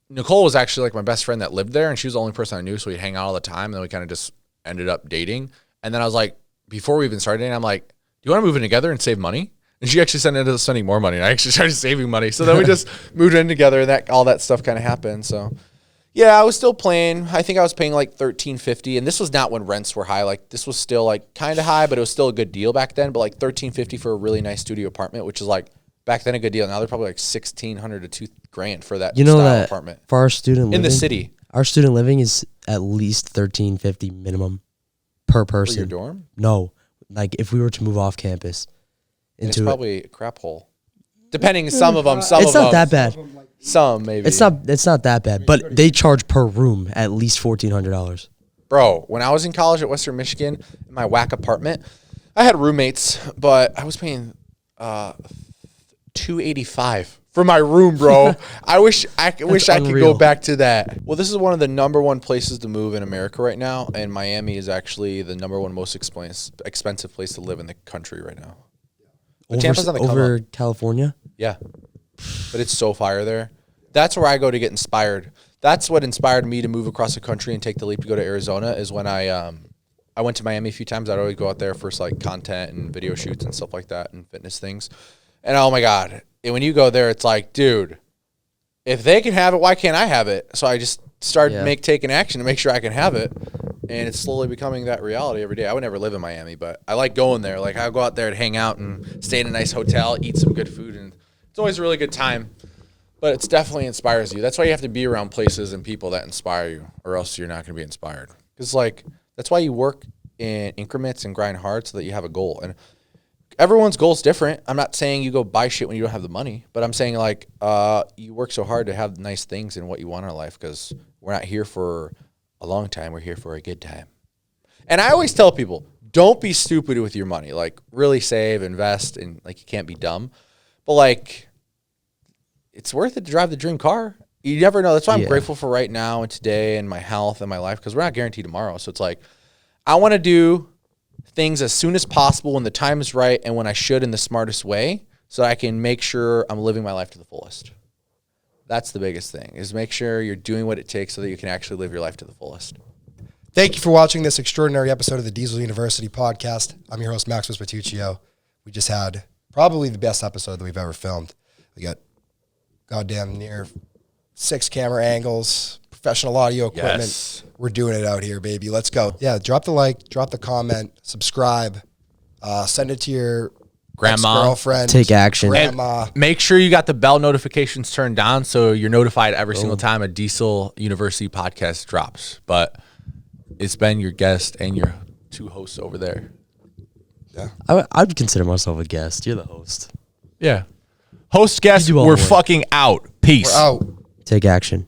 Nicole was actually like my best friend that lived there, and she was the only person I knew, so we'd hang out all the time, and then we kind of just ended up dating. And then I was like, before we even started dating, I'm like, do you want to move in together and save money? And she actually ended up spending more money, and I actually started saving money. So then we just moved in together, and all that stuff kind of happened. So yeah, I was still paying. I think I was paying like $13.50, and this was not when rents were high. Like this was still like kind of high, but it was still a good deal back then. But like $13.50 for a really nice studio apartment, which is like back then a good deal. Now they're probably like $1,600 to $2,000 for that style apartment. For our student living in the city, our student living is at least $13.50 minimum per person. For your dorm? No, like if we were to move off campus, it's probably a crap hole. Depending, some of them. It's not that bad. Some maybe. It's not that bad, but they charge per room at least $1,400. Bro, when I was in college at Western Michigan, in my whack apartment, I had roommates, but I was paying $285 for my room, bro. I wish I could go back to that. Well, this is one of the number one places to move in America right now, and Miami is actually the number one most expensive place to live in the country right now. But Tampa's on the over California? Yeah. But it's so fire there. That's where I go to get inspired. That's what inspired me to move across the country and take the leap to go to Arizona, is when I went to Miami a few times. I'd always go out there for like content and video shoots and stuff like that and fitness things. And oh my God, and when you go there, it's like, dude, if they can have it, why can't I have it? So I just started taking action to make sure I can have it. And it's slowly becoming that reality every day. I would never live in Miami, but I like going there. Like I'll go out there to hang out and stay in a nice hotel, eat some good food, and it's always a really good time. But it's definitely inspires you. That's why you have to be around places and people that inspire you, or else you're not going to be inspired. Because like that's why you work in increments and grind hard, so that you have a goal. And everyone's goal is different. I'm not saying you go buy shit when you don't have the money, but I'm saying like you work so hard to have nice things in what you want in life, because we're not here for a long time. We're here for a good time. And I always tell people, don't be stupid with your money. Like really save, invest, and like you can't be dumb. But like it's worth it to drive the dream car. You never know. That's why I'm grateful for right now and today and my health and my life, because we're not guaranteed tomorrow. So it's like I want to do things as soon as possible when the time is right and when I should in the smartest way, so that I can make sure I'm living my life to the fullest. That's the biggest thing, is make sure you're doing what it takes so that you can actually live your life to the fullest. Thank you for watching this extraordinary episode of the Diesel University podcast. I'm your host, Max Vespuccio. We just had probably the best episode that we've ever filmed. We got goddamn near 6 camera angles, professional audio equipment. Yes. We're doing it out here, baby. Let's go. Yeah, drop the like, drop the comment, subscribe, send it to your grandma, girlfriend, take action, grandma. And make sure you got the bell notifications turned on so you're notified every single time a Diesel University podcast drops. But it's been your guest and your 2 hosts over there. Yeah, I'd consider myself a guest. You're the host. Yeah, host, guest. We're fucking out. Peace. We're out. Take action.